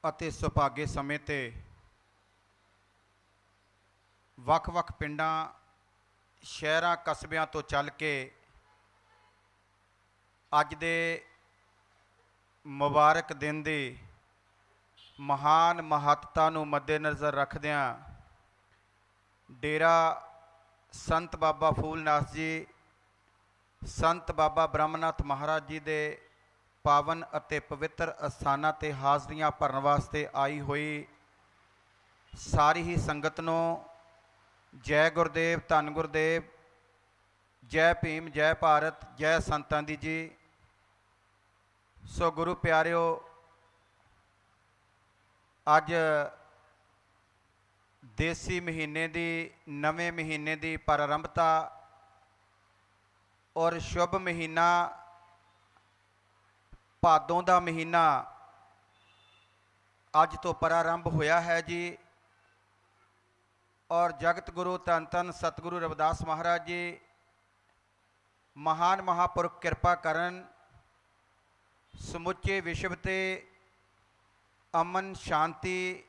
ਅਤੇ ਸੁਭਾਗੇ ਸਮੇਂ ਤੇ ਵੱਖ-ਵੱਖ ਪਿੰਡਾਂ ਸ਼ਹਿਰਾਂ ਕਸਬਿਆਂ ਤੋਂ ਚੱਲ ਕੇ ਅੱਜ ਦੇ ਮੁਬਾਰਕ ਦਿਨ ਦੀ ਮਹਾਨ ਮਹੱਤਤਾ ਨੂੰ ਮੱਦੇਨਜ਼ਰ ਰੱਖਦਿਆਂ ਡੇਰਾ ਸੰਤ ਬਾਬਾ ਫੂਲਨਾਥ ਜੀ, ਸੰਤ ਬਾਬਾ ਬ੍ਰਹਮਨਾਥ ਮਹਾਰਾਜ ਜੀ ਦੇ ਪਾਵਨ ਅਤੇ ਪਵਿੱਤਰ ਅਸਥਾਨਾਂ 'ਤੇ ਹਾਜ਼ਰੀਆਂ ਭਰਨ ਵਾਸਤੇ ਆਈ ਹੋਈ ਸਾਰੀ ਹੀ ਸੰਗਤ ਨੂੰ ਜੈ ਗੁਰਦੇਵ, ਧੰਨ ਗੁਰਦੇਵ, ਜੈ ਭੀਮ, ਜੈ ਭਾਰਤ, ਜੈ ਸੰਤਾਂ ਦੀ ਜੀ। ਸੋ ਗੁਰੂ ਪਿਆਰਿਓ, ਅੱਜ ਦੇਸੀ ਮਹੀਨੇ ਦੀ, ਨਵੇਂ ਮਹੀਨੇ ਦੀ ਪ੍ਰਾਰੰਭਤਾ ਔਰ ਸ਼ੁਭ ਮਹੀਨਾ ਭਾਦੋਂ ਦਾ ਮਹੀਨਾ ਅੱਜ ਤੋਂ ਪ੍ਰਾਰੰਭ ਹੋਇਆ ਹੈ ਜੀ। ਔਰ ਜਗਤ ਗੁਰੂ ਧੰਨ ਧੰਨ ਸਤਿਗੁਰੂ ਰਵਿਦਾਸ ਮਹਾਰਾਜ ਜੀ ਮਹਾਨ ਮਹਾਂਪੁਰਖ ਕਿਰਪਾ ਕਰਨ, ਸਮੁੱਚੇ ਵਿਸ਼ਵ 'ਤੇ ਅਮਨ, ਸ਼ਾਂਤੀ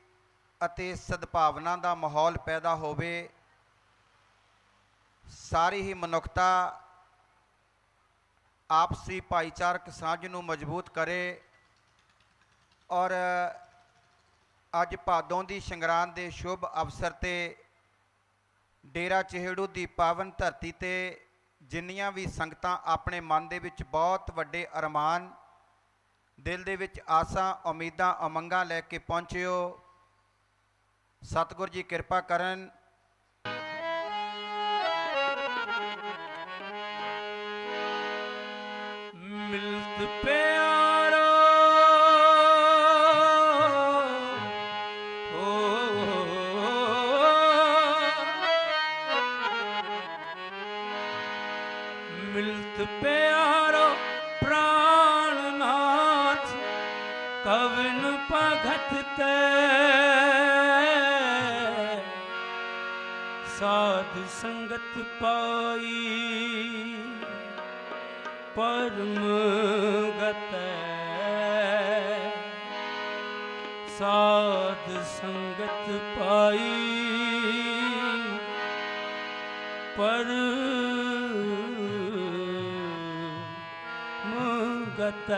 ਅਤੇ ਸਦਭਾਵਨਾ ਦਾ ਮਾਹੌਲ ਪੈਦਾ ਹੋਵੇ, ਸਾਰੀ ਹੀ ਮਨੁੱਖਤਾ ਆਪਸੀ ਭਾਈਚਾਰਕ ਸਾਂਝ ਨੂੰ ਮਜ਼ਬੂਤ ਕਰੇ। ਔਰ ਅੱਜ ਭਾਦੋਂ ਦੀ ਸੰਗਰਾਂਦ ਦੇ ਸ਼ੁਭ ਅਵਸਰ 'ਤੇ ਡੇਰਾ ਚਹੇੜੂ ਦੀ ਪਾਵਨ ਧਰਤੀ 'ਤੇ ਜਿੰਨੀਆਂ ਵੀ ਸੰਗਤਾਂ ਆਪਣੇ ਮਨ ਦੇ ਵਿੱਚ ਬਹੁਤ ਵੱਡੇ ਅਰਮਾਨ, ਦਿਲ ਦੇ ਵਿੱਚ ਆਸਾਂ, ਉਮੀਦਾਂ, ਉਮੰਗਾਂ ਲੈ ਕੇ ਪਹੁੰਚਿਓ, ਸਤਿਗੁਰ ਜੀ ਕਿਰਪਾ ਕਰਨ। ਮਿਲਤ ਪਿਆਰਾ मिलत प्यारो प्राणनाथ, कवन भगत ते साध संगत पाई, परम गत साध संगत पाई, गत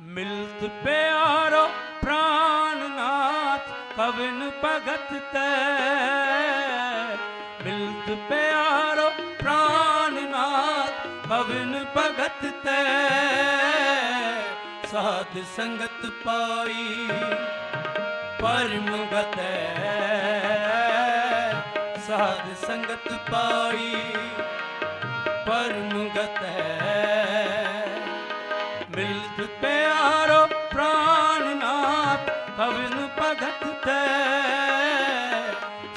मिलत प्यारो प्राणनाथ, कवन भगत ते मिलत प्यारो प्राणनाथ, कवन भगत ते साध संगत पाई, परम गत साध संगत पाई, परम गत मिलत प्यारो प्राणनाथ, कवन भगत ते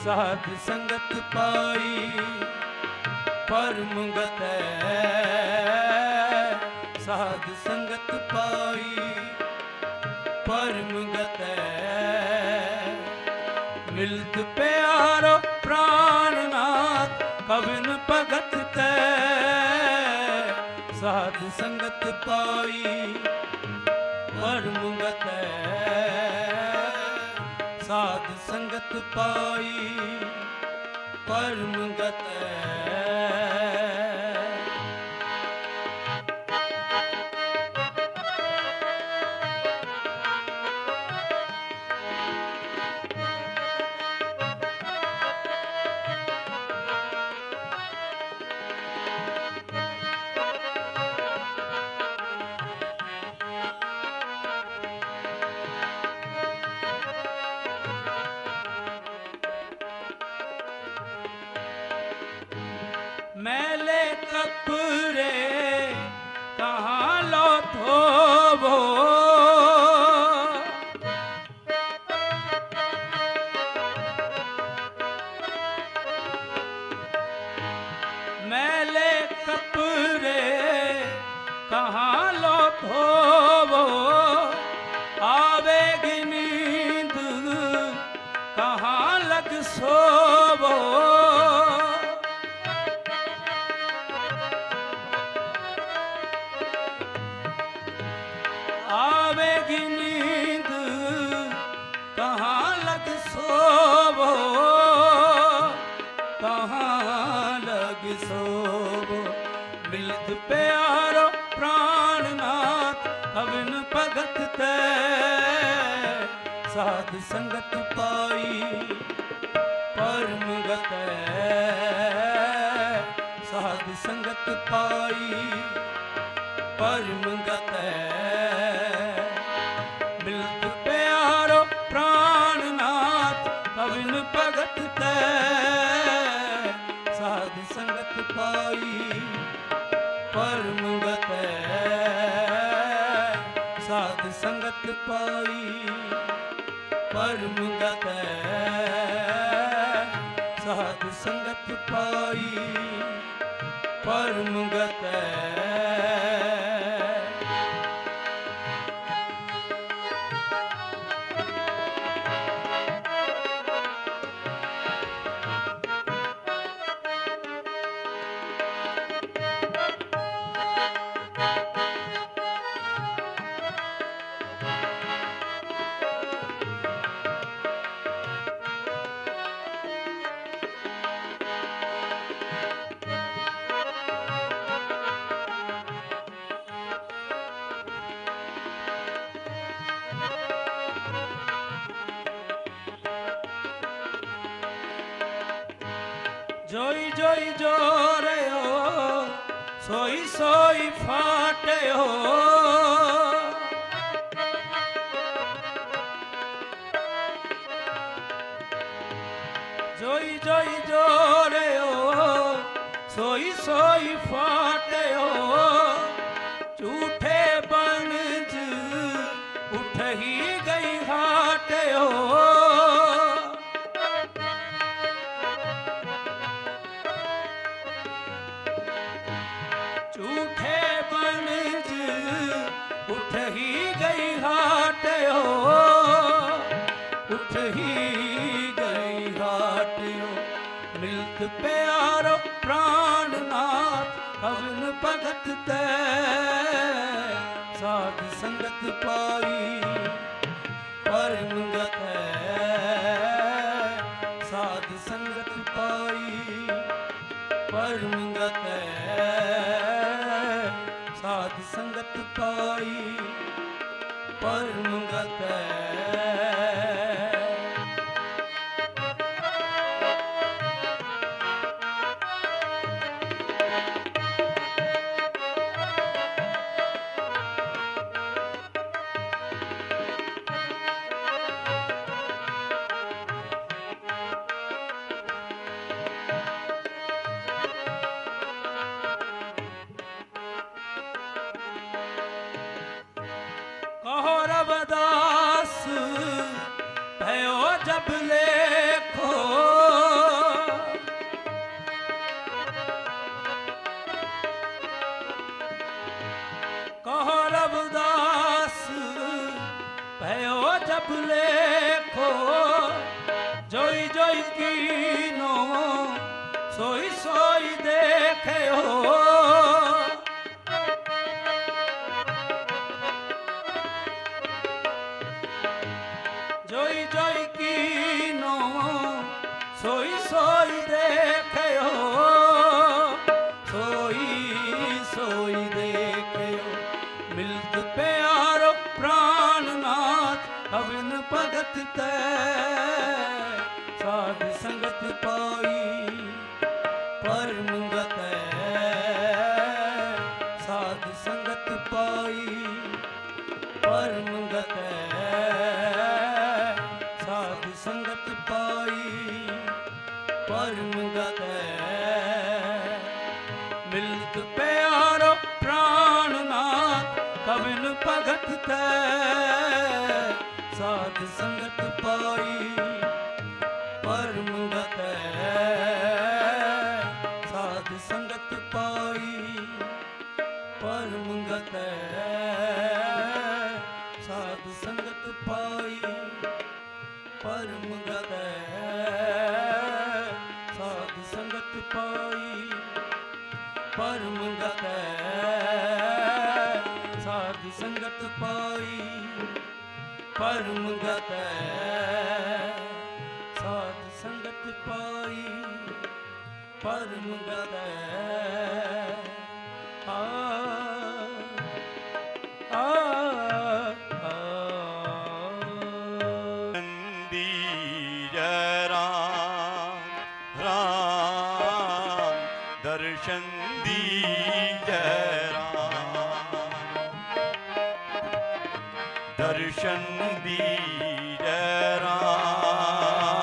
साध संगत पाई, परम गत साध संगत पाई, परम गत मिलत प्यारो प्राणनाथ, कवन भगत ते साध संगत पाई, परम गत साध संगत पाई, परम गत मैं होगी नींद कहाँ लग सोवो, कहाँ लग सोवो। मिलत प्यारो प्राणनाथ कविन भगत ते, साध संगत पाई परम गत। साध संगत पाई परम गत। मिलत प्यारो प्राणनाथ कविन भगत ते, साध संगत पाई परम गत। साध संगत पाई परम गत। साध संगत पाई परम गत। जोई जोई जोरे हो, सोई सोई फाटे हो। जोई जोई जोरे हो, सोई सोई फाटे हो। झूठे बनज उठ ही गई हाटे हो। झूठे बनज उठ ही गई हाट हो। उठ ही गई हाट हो। मिलत प्यारो प्राणनाथ कविन भगत ते, साध संगत पाई परम गत। साध संगत पाई परम गत। साध संगत पाई परम गत। कहो रविदास भयो जब लेखो। कहो रविदास भयो जब लेखो। जोई जोई कीनो सोई सोई देखे हो। जोई जोई कीनो सोई सोई देखे हो। सोई सोई देखे हो। मिलत प्यारो प्राणनाथ कविन भगत ते, साध संगत पाई परम गत। साध संगत पाई परम गत। साध संगत पाई परम गत। मिलत प्यारो प्राणनाथ कविन भगत ते, साध संगत पाई परम गत। साध संगत पाई परम गत। साध संगत पाई परम गत। साध संगत पाई परम गत। साध संगत पाई परम गत साध संगत पाई परम गत आ दर्शन दीजय राम, दर्शन दीजय राम,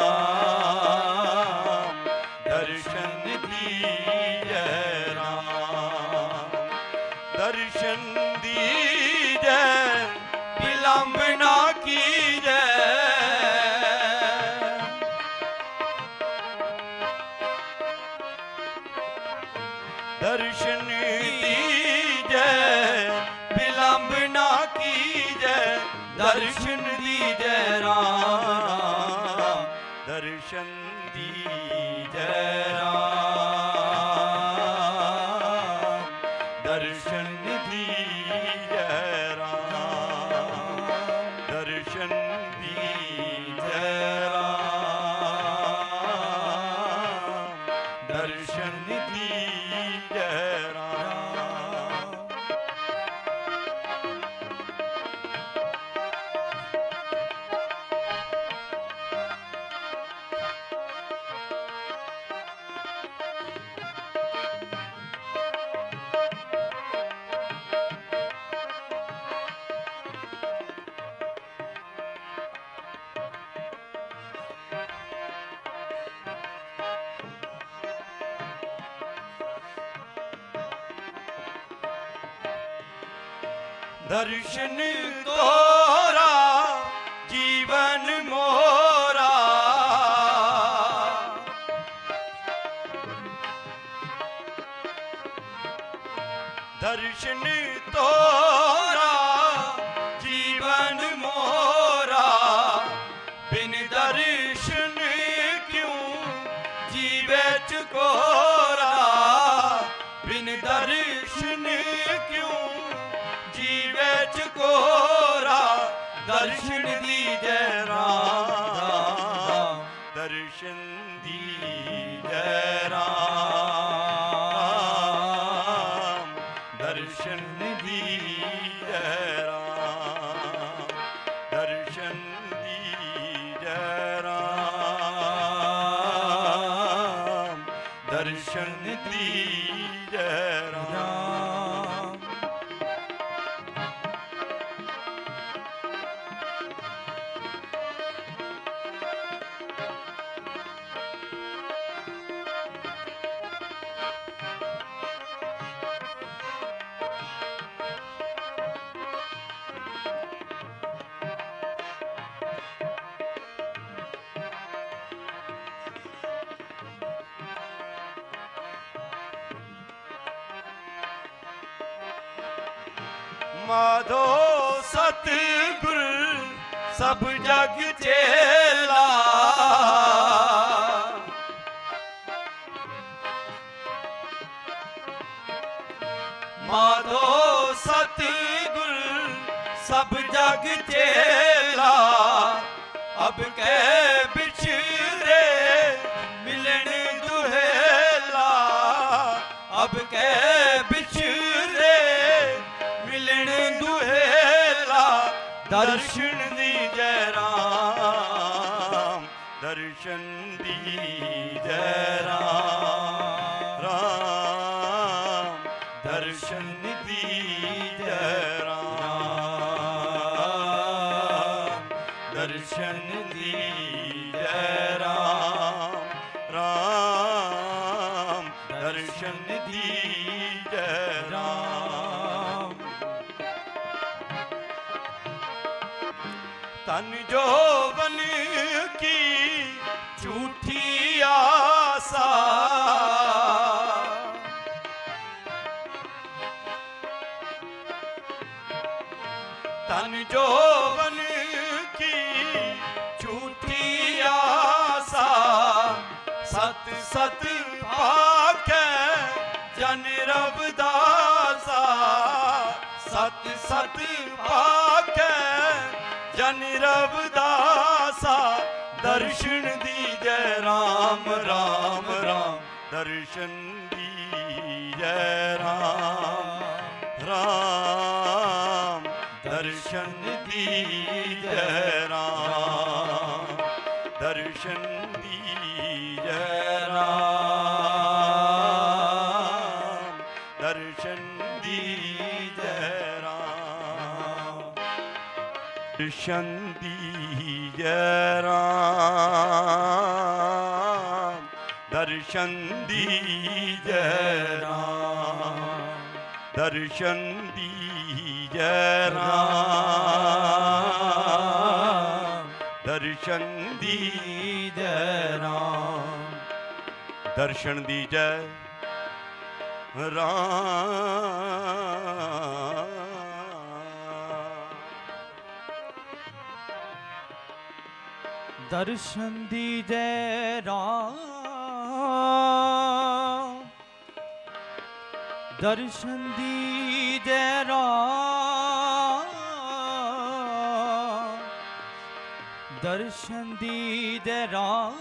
दर्शन दीजय राम, दर्शन दीजय विलंब ना कीजय, दर्शन दीजय विलंब ना कीजय, दर्शन दीजय राम, दर्शन दीजय राम, दर्शन दीजय राम, दर्शन दीजय राम, दर्शन दीजय राम। दर्शन तोरा जीवन मोरा, दर्शन तोरा जीवन मोरा, बिन दर्शन क्यों जीवे चकोरा, बिन दर्शन क्यों जीवे चकोरा, दर्शन दीजय राम, दर्शन दीजय राम, दर्शन दीजय राम, दर्शन दीजय राम, दर्शन दीजय राम। माधो सतगुर सब जग चेला, माधो सतगुर सब जग चेला, अब के बिछड़े मिलन दुहेला, अब के बिछड़े मिलन दुहेला, दर्शन दीजय राम, दर्शन दीजय राम, दर्शन दीजय राम, दर्शन दीजय राम, दर्शन दीजय राम। तन जोवन की झूठी आशा, तन जोवन की झूठी आशा, सत सत पाके जन रवदासा, सत सत पाके जन रविदासा दर्शन दीजै राम राम राम दर्शन दीजै राम राम दर्शन दीजै राम दर्शन दीजै राम दर्शन दीजै राम दर्शन दीजै राम दर्शन दीजै राम दर्शन दीजै राम दर्शन दीजै राम दर्शन दीजै राम दर्शन दीजै राम दर्शन दीजै राम दर्शन दीजै राम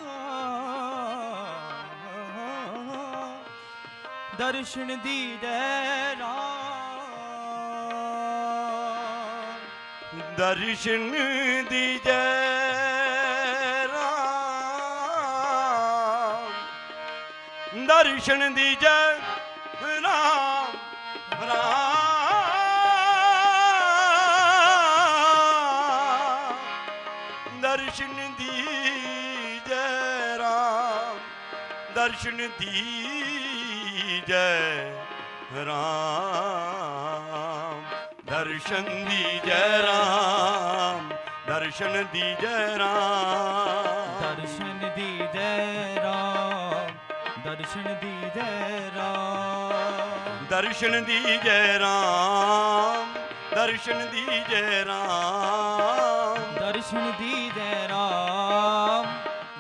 दर्शन दीजै राम दर्शन दीजै राम दर्शन दीजै राम राम दर्शन दीजै राम दर्शन दीजै राम दर्शन दीजै राम दर्शन दीजै राम दर्शन दीजै राम दर्शन दीजै राम दर्शन दीजै राम दर्शन दीजै राम दर्शन दीजै राम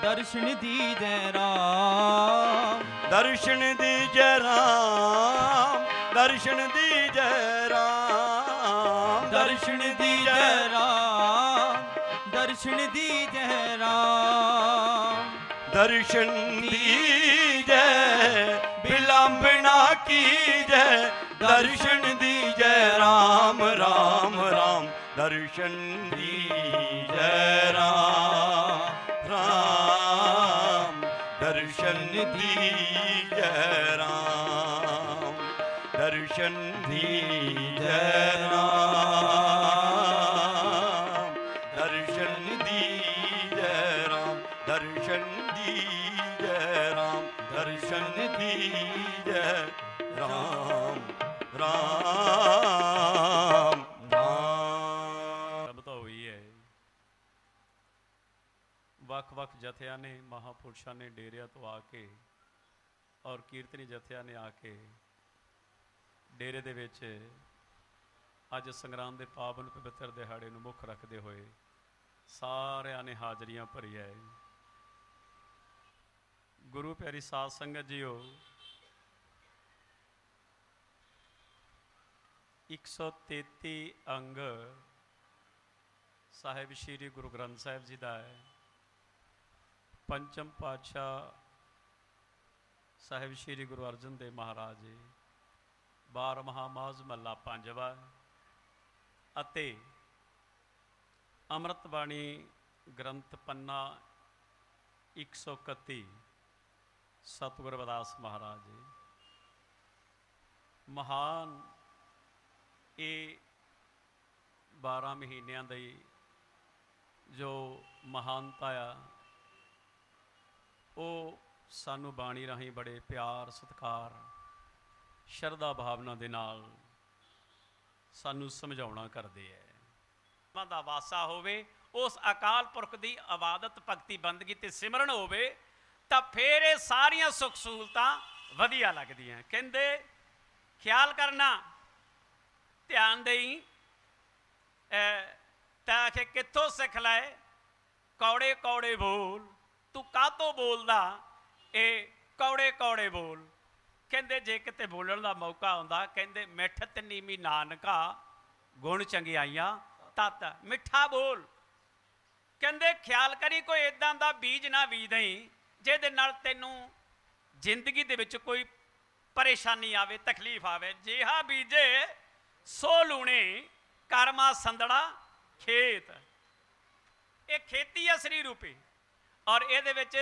दर्शन दीजै राम दर्शन दीजै राम दर्शन दीजै राम दर्शन दीजै राम दर्शन दीजै राम दर्शन दीजै विलंब ना कीजै दर्शन दीजै राम राम राम दर्शन दीजै राम राम दर्शन दीजै राम दर्शन दीजै राम दर्शन दीजै राम दर्शन दीजै राम दर्शन दीजै राम राम राम ਤਾਂ ਹੋਈ ਹੈ ਵੱਖ-ਵੱਖ ਜਥਿਆਂ ਨੇ ਮਹਾਪੁਰਸ਼ਾਂ ਨੇ ਡੇਰਿਆਂ ਤੋਂ ਆ ਕੇ ਔਰ ਕੀਰਤਨੀ ਜਥਿਆਂ ਨੇ ਆ ਕੇ ਡੇਰੇ ਦੇ ਵਿੱਚ ਅੱਜ ਸੰਗਰਾਮ ਦੇ ਪਾਵਨ ਪਵਿੱਤਰ ਦਿਹਾੜੇ ਨੂੰ ਮੁੱਖ ਰੱਖਦੇ ਹੋਏ ਸਾਰਿਆਂ ਨੇ ਹਾਜ਼ਰੀਆਂ ਭਰੀਆਂ ਹੈ। ਗੁਰੂ ਪਿਆਰੀ ਸਾਧ ਸੰਗਤ ਜੀਓ 133 ਅੰਗ ਸਾਹਿਬ ਸ਼੍ਰੀ ਗੁਰੂ ਗ੍ਰੰਥ ਸਾਹਿਬ ਜੀ ਦਾ ਹੈ। ਪੰਚਮ ਪਾਤਸ਼ਾਹ ਸਾਹਿਬ ਸ਼੍ਰੀ ਗੁਰੂ ਅਰਜਨ ਦੇਵ ਮਹਾਰਾਜ ਜੀ 12ਵਾਂ ਮਾਝ ਮਹੱਲਾ ਪੰਜਵਾਂ ਅਤੇ ਅੰਮ੍ਰਿਤ ਬਾਣੀ ਗ੍ਰੰਥ ਪੰਨਾ 131 ਸਤਿਗੁਰੂ ਰਵਿਦਾਸ ਮਹਾਰਾਜ ਜੀ ਮਹਾਨ ਇਹ 12 ਮਹੀਨਿਆਂ ਦੀ ਜੋ ਮਹਾਨਤਾ ਆ ਉਹ ਸਾਨੂੰ ਬਾਣੀ ਰਾਹੀਂ ਬੜੇ ਪਿਆਰ ਸਤਿਕਾਰ ਸ਼ਰਧਾ ਭਾਵਨਾ ਦੇ ਨਾਲ ਸਾਨੂੰ ਸਮਝਾਉਣਾ ਕਰਦੇ ਹੈ। ਮਾਂ ਦਾ ਵਾਸਾ ਹੋਵੇ ਉਸ ਅਕਾਲ ਪੁਰਖ ਦੀ ਇਬਾਦਤ ਭਗਤੀ ਬੰਦਗੀ ਤੇ ਸਿਮਰਨ ਹੋਵੇ ਤਾਂ ਫਿਰ ਇਹ ਸਾਰੀਆਂ ਸੁੱਖ ਸਹੂਲਤਾਂ ਵਧੀਆ ਲੱਗਦੀਆਂ। ਕਹਿੰਦੇ ਖਿਆਲ ਕਰਨਾ ਧਿਆਨ ਦੇਈ ਤਾਂ ਕਿ ਕਿੱਥੋਂ ਸਿੱਖ ਲਏ ਕੌੜੇ ਕੌੜੇ ਬੋਲ ਤੂੰ ਕਾਹਤੋਂ ਬੋਲਦਾ ਇਹ ਕੌੜੇ ਕੌੜੇ ਬੋਲ। ਕਹਿੰਦੇ ਜੇ ਕਿਤੇ ਬੋਲਣ ਦਾ ਮੌਕਾ ਆਉਂਦਾ ਕਹਿੰਦੇ ਮਿੱਠ ਨੀਵੀਂ ਨਾਨਕਾ ਗੁਣ ਚੰਗਿਆਈਆਂ ਤਤ ਮਿੱਠਾ ਬੋਲ ਕਹਿੰਦੇ ਖਿਆਲ ਕਰੀ ਕੋਈ ਇਦਾਂ ਦਾ ਬੀਜ ਨਾ ਬੀਜ ਦਈ ਜਿਹਦੇ ਨਾਲ ਤੈਨੂੰ ਜ਼ਿੰਦਗੀ ਦੇ ਵਿੱਚ ਕੋਈ ਪਰੇਸ਼ਾਨੀ ਆਵੇ, ਤਕਲੀਫ ਆਵੇ। ਜਿਹਾ ਬੀਜੇ ਸੋ ਲੂਣੇ ਕਰਮਾ ਸੰਦੜਾ ਖੇਤ। ਇਹ ਖੇਤੀ ਆ ਸ੍ਰੀ ਰੂਪੀ। ਔਰ ਇਹਦੇ ਵਿੱਚ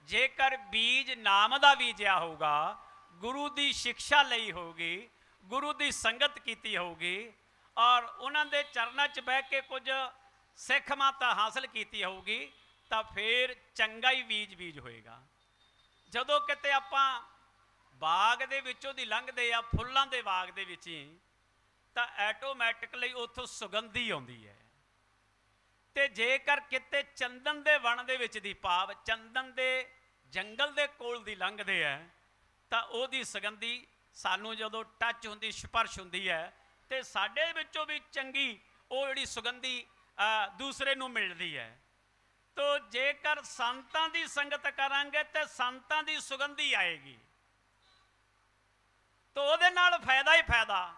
ਜੇਕਰ ਬੀਜ ਨਾਮ ਦਾ ਬੀਜਿਆ ਹੋਊਗਾ, ਗੁਰੂ ਦੀ ਸਿੱਖਿਆ ਲਈ ਹੋਊਗੀ, ਗੁਰੂ ਦੀ ਸੰਗਤ ਕੀਤੀ ਹੋਊਗੀ, ਔਰ ਉਹਨਾਂ ਦੇ ਚਰਨਾਂ 'ਚ ਬਹਿ ਕੇ ਕੁਝ ਸਿੱਖ ਮਾਤਾ ਹਾਸਲ ਕੀਤੀ ਹੋਊਗੀ, ਤਾਂ ਫਿਰ ਚੰਗਾ ਹੀ ਬੀਜ ਹੋਏਗਾ। ਜਦੋਂ ਕਿਤੇ ਆਪਾਂ ਬਾਗ ਦੇ ਵਿੱਚੋਂ ਦੀ ਲੰਘਦੇ ਆ, ਫੁੱਲਾਂ ਦੇ ਬਾਗ ਦੇ ਵਿੱਚ ਹੀ, ਤਾਂ ਐਟੋਮੈਟਿਕਲੀ ਉੱਥੋਂ ਸੁਗੰਧੀ ਆਉਂਦੀ ਹੈ। ਤੇ ਜੇਕਰ ਕਿਤੇ ਚੰਦਨ ਦੇ ਵਣ ਦੇ ਵਿੱਚ ਦੀ, ਭਾਵ ਚੰਦਨ ਦੇ ਜੰਗਲ ਦੇ ਕੋਲ ਦੀ ਲੰਘਦੇ ਹੈ, ਤਾਂ ਉਹਦੀ ਸੁਗੰਧੀ ਸਾਨੂੰ ਜਦੋਂ ਟੱਚ ਹੁੰਦੀ, ਸਪਰਸ਼ ਹੁੰਦੀ ਹੈ, ਤੇ ਸਾਡੇ ਵਿੱਚੋਂ ਵੀ ਚੰਗੀ ਉਹ ਜਿਹੜੀ ਸੁਗੰਧੀ ਦੂਸਰੇ ਨੂੰ ਮਿਲਦੀ ਹੈ। ਤੋ ਜੇਕਰ ਸੰਤਾਂ ਦੀ ਸੰਗਤ ਕਰਾਂਗੇ ਤੇ ਸੰਤਾਂ ਦੀ ਸੁਗੰਧੀ ਆਏਗੀ, ਤੋ ਉਹਦੇ ਨਾਲ ਫਾਇਦਾ ਹੀ ਫਾਇਦਾ।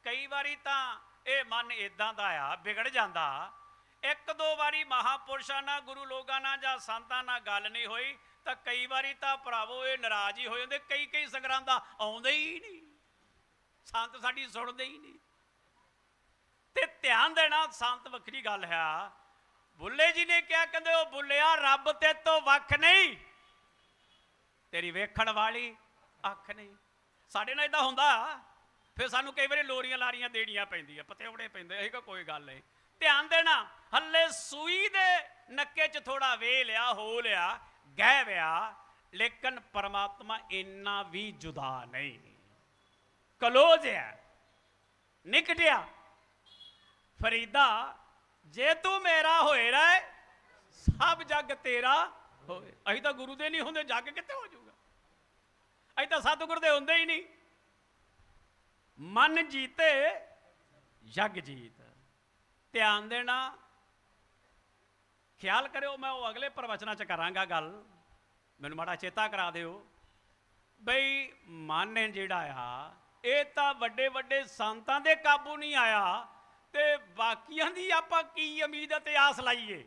ਕਈ ਵਾਰੀ ਤਾਂ ਇਹ ਮਨ ਇਦਾਂ ਦਾ ਆ, ਵਿਗੜ ਜਾਂਦਾ। ਇੱਕ ਦੋ ਵਾਰੀ ਮਹਾਪੁਰਸ਼ਾਂ ਨਾਲ, ਗੁਰੂ ਲੋਕਾਂ ਨਾਲ ਜਾਂ ਸੰਤਾਂ ਨਾਲ ਗੱਲ ਨਹੀਂ ਹੋਈ ਤਾਂ ਕਈ ਵਾਰੀ ਤਾਂ ਭਰਾਵੋ ਇਹ ਨਾਰਾਜ਼ ਹੀ ਹੋ ਜਾਂਦੇ। ਕਈ ਸੰਗਰਾਂਦਾ ਆਉਂਦੇ ਹੀ ਨਹੀਂ, ਸੰਤ ਸਾਡੀ ਸੁਣਦੇ ਹੀ ਨਹੀਂ। ਤੇ ਧਿਆਨ ਦੇਣਾ, ਸੰਤ ਵੱਖਰੀ ਗੱਲ ਹੈ। ਬੁੱਲੇ ਜੀ ਨੇ ਕਿਹਾ, ਕਹਿੰਦੇ ਉਹ ਬੁੱਲਿਆ ਰੱਬ ਤੇ ਤੋਂ ਵੱਖ ਨਹੀਂ, ਤੇਰੀ ਵੇਖਣ ਵਾਲੀ ਅੱਖ ਨਹੀਂ। ਸਾਡੇ ਨਾਲ ਇਦਾਂ ਹੁੰਦਾ, ਫਿਰ ਸਾਨੂੰ ਕਈ ਵਾਰੀ ਲੋਰੀਆਂ ਲਾਰੀਆਂ ਦੇਣੀਆਂ ਪੈਂਦੀਆਂ, ਪਤਿਆਉਣੇ ਪੈਂਦੇ। ਅਸੀਂ ਕੋਈ ਗੱਲ ਨਹੀਂ। ਧਿਆਨ ਦੇਣਾ, ਹੱਲੇ ਸੂਈ ਦੇ ਨੱਕੇ 'ਚ ਥੋੜਾ ਵੇ ਲਿਆ, ਹੋ ਲਿਆ, ਗਹਿ ਵਿਆ, ਲੇਕਿਨ ਪਰਮਾਤਮਾ ਇੰਨਾ ਵੀ ਜੁਦਾ ਨਹੀਂ। ਕਲੋਜ ਹੈ, ਨਿਕਟਿਆ। ਫਰੀਦਾ ਜੇ ਤੂੰ ਮੇਰਾ ਹੋਏ ਰਹਿ, ਸਭ ਜੱਗ ਤੇਰਾ ਹੋਏ। ਅਸੀਂ ਤਾਂ ਗੁਰੂ ਦੇ ਨਹੀਂ ਹੁੰਦੇ, ਜੱਗ ਕਿੱਥੇ ਹੋ ਜਾਊਗਾ? ਅਸੀਂ ਤਾਂ ਸਤਿਗੁਰ ਦੇ ਹੁੰਦੇ ਹੀ ਨਹੀਂ। ਮਨ ਜੀਤੇ ਜਗ ਜੀਤ। ਧਿਆਨ ਦੇਣਾ, ਖਿਆਲ ਕਰਿਓ। ਮੈਂ ਉਹ ਅਗਲੇ ਪ੍ਰਵਚਨਾਂ 'ਚ ਕਰਾਂਗਾ ਗੱਲ, ਮੈਨੂੰ ਮਾੜਾ ਚੇਤਾ ਕਰਾ ਦਿਓ। ਬਈ ਮਨ ਹੈ ਜਿਹੜਾ ਆ, ਇਹ ਤਾਂ ਵੱਡੇ ਵੱਡੇ ਸੰਤਾਂ ਦੇ ਕਾਬੂ ਨਹੀਂ ਆਇਆ, ਤੇ ਬਾਕੀਆਂ ਦੀ ਆਪਾਂ ਕੀ ਉਮੀਦ ਤੇ ਆਸ ਲਾਈਏ।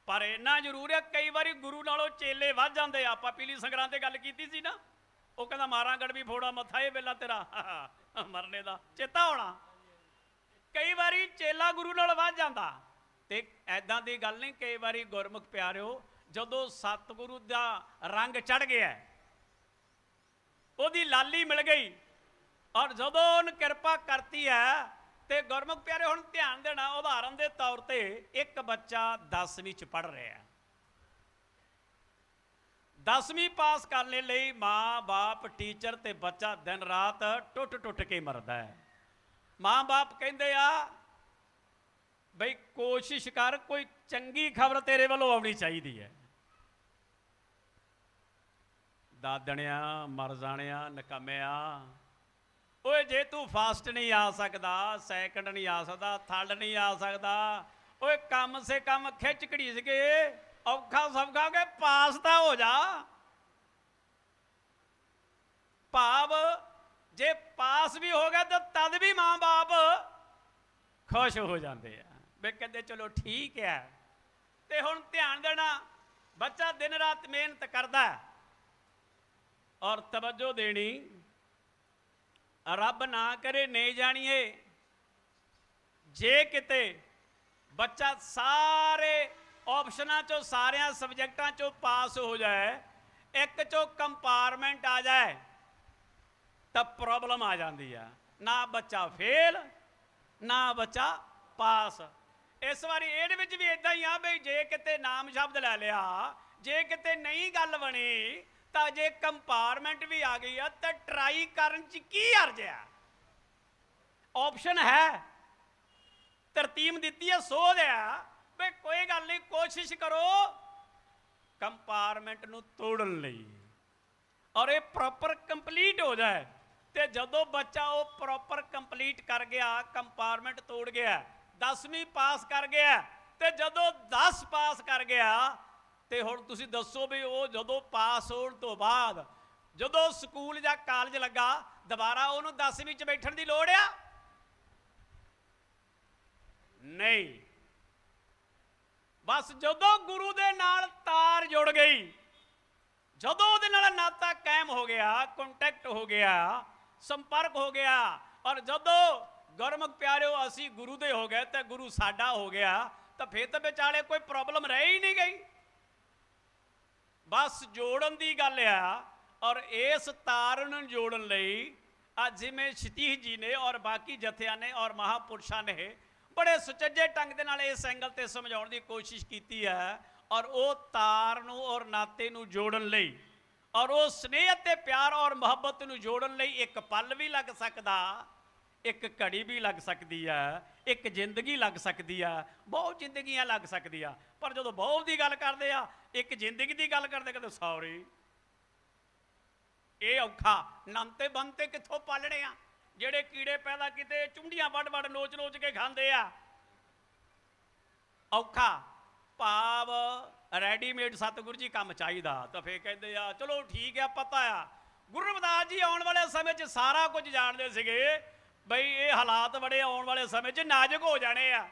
ਪਰ ਇੰਨਾ ਜ਼ਰੂਰ ਹੈ, ਕਈ ਵਾਰੀ ਗੁਰੂ ਨਾਲੋਂ ਚੇਲੇ ਵੱਧ ਜਾਂਦੇ ਆ। ਆਪਾਂ ਪੀਲੀ ਸੰਗਰਾਂ ਤੇ ਗੱਲ ਕੀਤੀ ਸੀ ਨਾ, ਉਹ ਕਹਿੰਦਾ ਮਾਰਾਂ ਗੜਵੀ ਫੋੜਾ ਮੱਥਾ, ਇਹ ਵੇਲਾ ਤੇਰਾ ਮਰਨੇ ਦਾ ਚੇਤਾ ਹੋਣਾ। ਕਈ ਵਾਰੀ ਚੇਲਾ ਗੁਰੂ ਨਾਲ ਵੱਧ ਜਾਂਦਾ। ਤੇ ਐਦਾਂ ਦੀ ਗੱਲ ਨਹੀਂ, ਕਈ ਵਾਰੀ ਗੁਰਮੁਖ ਪਿਆਰਿਓ, ਜਦੋਂ ਸਤਿਗੁਰੂ ਦਾ ਰੰਗ ਚੜ ਗਿਆ, ਉਹਦੀ ਲਾਲੀ ਮਿਲ ਗਈ, ਔਰ ਜਦੋਂ ਉਹਨੇ ਕਿਰਪਾ ਕਰਤੀ ਹੈ, ਤੇ ਗੁਰਮੁਖ ਪਿਆਰੇ ਹੁਣ ਧਿਆਨ ਦੇਣਾ। ਉਦਾਹਰਨ ਦੇ ਤੌਰ ਤੇ ਇੱਕ ਬੱਚਾ 10ਵੀਂ 'ਚ ਪੜ੍ਹ ਰਿਹਾ, 10ਵੀਂ ਪਾਸ ਕਰਨ ਲਈ ਮਾਂ ਬਾਪ, ਟੀਚਰ ਤੇ ਬੱਚਾ ਦਿਨ ਰਾਤ ਟੁੱਟ ਕੇ ਮਰਦਾ ਹੈ। ਮਾਂ ਬਾਪ ਕਹਿੰਦੇ ਆ ਬਈ ਕੋਸ਼ਿਸ਼ ਕਰ, ਕੋਈ ਚੰਗੀ ਖਬਰ ਤੇਰੇ ਵੱਲੋਂ ਆਉਣੀ ਚਾਹੀਦੀ ਹੈ। ਦਾਦਣਿਆ, ਮਰ ਜਾਣਿਆ, ਨਕਮਿਆ, ਓਏ ਜੇ ਤੂੰ ਫਾਸਟ ਨਹੀਂ ਆ ਸਕਦਾ, ਸੈਕਿੰਡ ਨਹੀਂ ਆ ਸਕਦਾ, ਥਰਡ ਨਹੀਂ ਆ ਸਕਦਾ, ਓਏ ਕਮ ਸੇ ਕਮ ਖਿੱਚ ਘੜੀਸ ਕੇ ਔਖਾ ਸੌਖਾ ਕੇ ਪਾਸ ਤਾਂ ਹੋ ਜਾ। ਭਾਵ ਜੇ ਪਾਸ ਵੀ ਹੋ ਗਿਆ ਤਾਂ ਤਦ ਵੀ ਮਾਂ ਬਾਪ ਖੁਸ਼ ਹੋ ਜਾਂਦੇ ਆ, ਵੀ ਕਹਿੰਦੇ ਚਲੋ ਠੀਕ ਹੈ। ਤੇ ਹੁਣ ਧਿਆਨ ਦੇਣਾ, ਬੱਚਾ ਦਿਨ ਰਾਤ ਮਿਹਨਤ ਕਰਦਾ ਔਰ ਤਵੱਜੋ ਦੇਣੀ। ਰੱਬ ਨਾ ਕਰੇ ਨਹੀਂ ਜਾਣੀਏ, ਜੇ ਕਿਤੇ ਬੱਚਾ ਸਾਰੇ ਆਪਸ਼ਨਾਂ 'ਚੋਂ, ਸਾਰਿਆਂ ਸਬਜੈਕਟਾਂ 'ਚੋਂ ਪਾਸ ਹੋ ਜਾਏ, ਇੱਕ 'ਚੋਂ ਕੰਪਾਰਟਮੈਂਟ ਆ ਜਾਏ, ਤਾਂ ਪ੍ਰੋਬਲਮ ਆ ਜਾਂਦੀ ਆ। ਨਾ ਬੱਚਾ ਫੇਲ, ਨਾ ਬੱਚਾ ਪਾਸ। ਇਸ ਵਾਰੀ ਇਹਦੇ ਵਿੱਚ ਵੀ ਇਦਾਂ ਹੀ ਆ ਬਈ, ਜੇ ਕਿਤੇ ਨਾਮ ਸ਼ਬਦ ਲੈ ਲਿਆ, ਜੇ ਕਿਤੇ ਨਹੀਂ ਗੱਲ ਬਣੀ, ਤਾਂ ਜੇ ਕੰਪਾਰਟਮੈਂਟ ਵੀ ਆ ਗਈ ਆ ਤਾਂ ਟਰਾਈ ਕਰਨ 'ਚ ਕੀ ਹਰਜ ਆ? ਆਪਸ਼ਨ ਹੈ, ਤਰਤੀਬ ਦਿੱਤੀ ਹੈ, ਸੋਧ ਆ ਬਈ ਕੋਈ ਗੱਲ ਨਹੀਂ, ਕੋਸ਼ਿਸ਼ ਕਰੋ ਕੰਪਾਰਟਮੈਂਟ ਨੂੰ ਤੋੜਨ ਲਈ, ਔਰ ਇਹ ਪ੍ਰੋਪਰ ਕੰਪਲੀਟ ਹੋ ਜਾਏ। ਤੇ ਜਦੋਂ ਬੱਚਾ ਉਹ ਪ੍ਰੋਪਰ ਕੰਪਲੀਟ ਕਰ ਗਿਆ, ਕੰਪਾਰਟਮੈਂਟ ਤੋੜ ਗਿਆ, 10ਵੀਂ ਪਾਸ ਕਰ ਗਿਆ, ਤੇ ਜਦੋਂ 10 ਪਾਸ ਕਰ ਗਿਆ, ਤੇ ਹੁਣ ਤੁਸੀਂ ਦੱਸੋ ਵੀ ਉਹ ਜਦੋਂ ਪਾਸ ਹੋਣ ਤੋਂ ਬਾਅਦ ਜਦੋਂ ਸਕੂਲ ਜਾਂ ਕਾਲਜ ਲੱਗਾ, ਦੁਬਾਰਾ ਉਹਨੂੰ 10ਵੀਂ 'ਚ ਬੈਠਣ ਦੀ ਲੋੜ ਆ? ਨਹੀਂ। ਬਸ ਜਦੋਂ ਗੁਰੂ ਦੇ ਨਾਲ ਤਾਰ ਜੁੜ ਗਈ, ਜਦੋਂ ਉਹਦੇ ਨਾਲ ਨਾਤਾ ਕਾਇਮ ਹੋ ਗਿਆ, ਕੰਟੈਕਟ ਹੋ ਗਿਆ, ਸੰਪਰਕ ਹੋ ਗਿਆ, ਔਰ ਜਦੋਂ ਗੁਰਮੁਖ ਪਿਆਰਿਓ ਅਸੀਂ ਗੁਰੂ ਦੇ ਹੋ ਗਏ ਤੇ ਗੁਰੂ ਸਾਡਾ ਹੋ ਗਿਆ, ਤਾਂ ਫਿਰ ਤਾਂ ਵਿਚਾਲੇ ਕੋਈ ਪ੍ਰੋਬਲਮ ਰਹਿ ਹੀ ਨਹੀਂ ਗਈ। ਬਸ ਜੋੜਨ ਦੀ ਗੱਲ ਆ। ਔਰ ਇਸ ਤਾਰ ਨੂੰ ਜੋੜਨ ਲਈ ਅੱਜ ਜਿਵੇਂ ਸਤੀਸ਼ ਜੀ ਨੇ ਔਰ ਬਾਕੀ ਜਥਿਆਂ ਨੇ ਔਰ ਮਹਾਪੁਰਸ਼ਾਂ ਨੇ ਬੜੇ ਸੁਚੱਜੇ ਢੰਗ ਦੇ ਨਾਲ ਇਸ ਐਂਗਲ ਤੇ ਸਮਝਾਉਣ ਦੀ ਕੋਸ਼ਿਸ਼ ਕੀਤੀ ਹੈ। ਔਰ ਉਹ ਤਾਰ ਨੂੰ ਔਰ ਨਾਤੇ ਨੂੰ ਜੋੜਨ ਲਈ ਔਰ ਉਹ ਸਨੇਹ ਤੇ ਪਿਆਰ ਔਰ ਮੁਹੱਬਤ ਨੂੰ ਜੋੜਨ ਲਈ ਇੱਕ ਪਲ ਵੀ ਲੱਗ ਸਕਦਾ, ਇੱਕ ਘੜੀ ਵੀ ਲੱਗ ਸਕਦੀ ਆ, ਇੱਕ ਜ਼ਿੰਦਗੀ ਲੱਗ ਸਕਦੀ ਆ, ਬਹੁਤ ਜ਼ਿੰਦਗੀਆਂ ਲੱਗ ਸਕਦੀਆਂ। ਪਰ ਜਦੋਂ ਬਹੁਤ ਦੀ ਗੱਲ ਕਰਦੇ ਆ, ਇੱਕ ਜ਼ਿੰਦਗੀ ਦੀ ਗੱਲ ਕਰਦੇ ਕਹਿੰਦੇ ਸੌਰੀ, ਇਹ ਔਖਾ। ਨੰਤੇ ਬੰਤੇ ਕਿੱਥੋਂ ਪਾਲਣੇ ਆ? ਜਿਹੜੇ ਕੀੜੇ ਪੈਦਾ ਕੀਤੇ ਚੁੰਡੀਆਂ ਵੱਡ ਵੱਡ ਨੋਚ ਨੋਚ ਕੇ ਖਾਂਦੇ ਆ, ਔਖਾ। ਭਾਵ ਰੈਡੀਮੇਡ ਸਤਿਗੁਰੂ ਜੀ ਕੰਮ ਚਾਹੀਦਾ। ਤਾਂ ਫੇਰ ਕਹਿੰਦੇ ਆ ਚਲੋ ਠੀਕ ਆ, ਪਤਾ ਆ ਗੁਰੂ ਰਵਿਦਾਸ ਜੀ ਆਉਣ ਵਾਲੇ ਸਮੇਂ 'ਚ ਸਾਰਾ ਕੁਝ ਜਾਣਦੇ ਸੀਗੇ ਬਈ ਇਹ ਹਾਲਾਤ ਬੜੇ ਆਉਣ ਵਾਲੇ ਸਮੇਂ 'ਚ ਨਾਜ਼ੁਕ ਹੋ ਜਾਣੇ ਆ।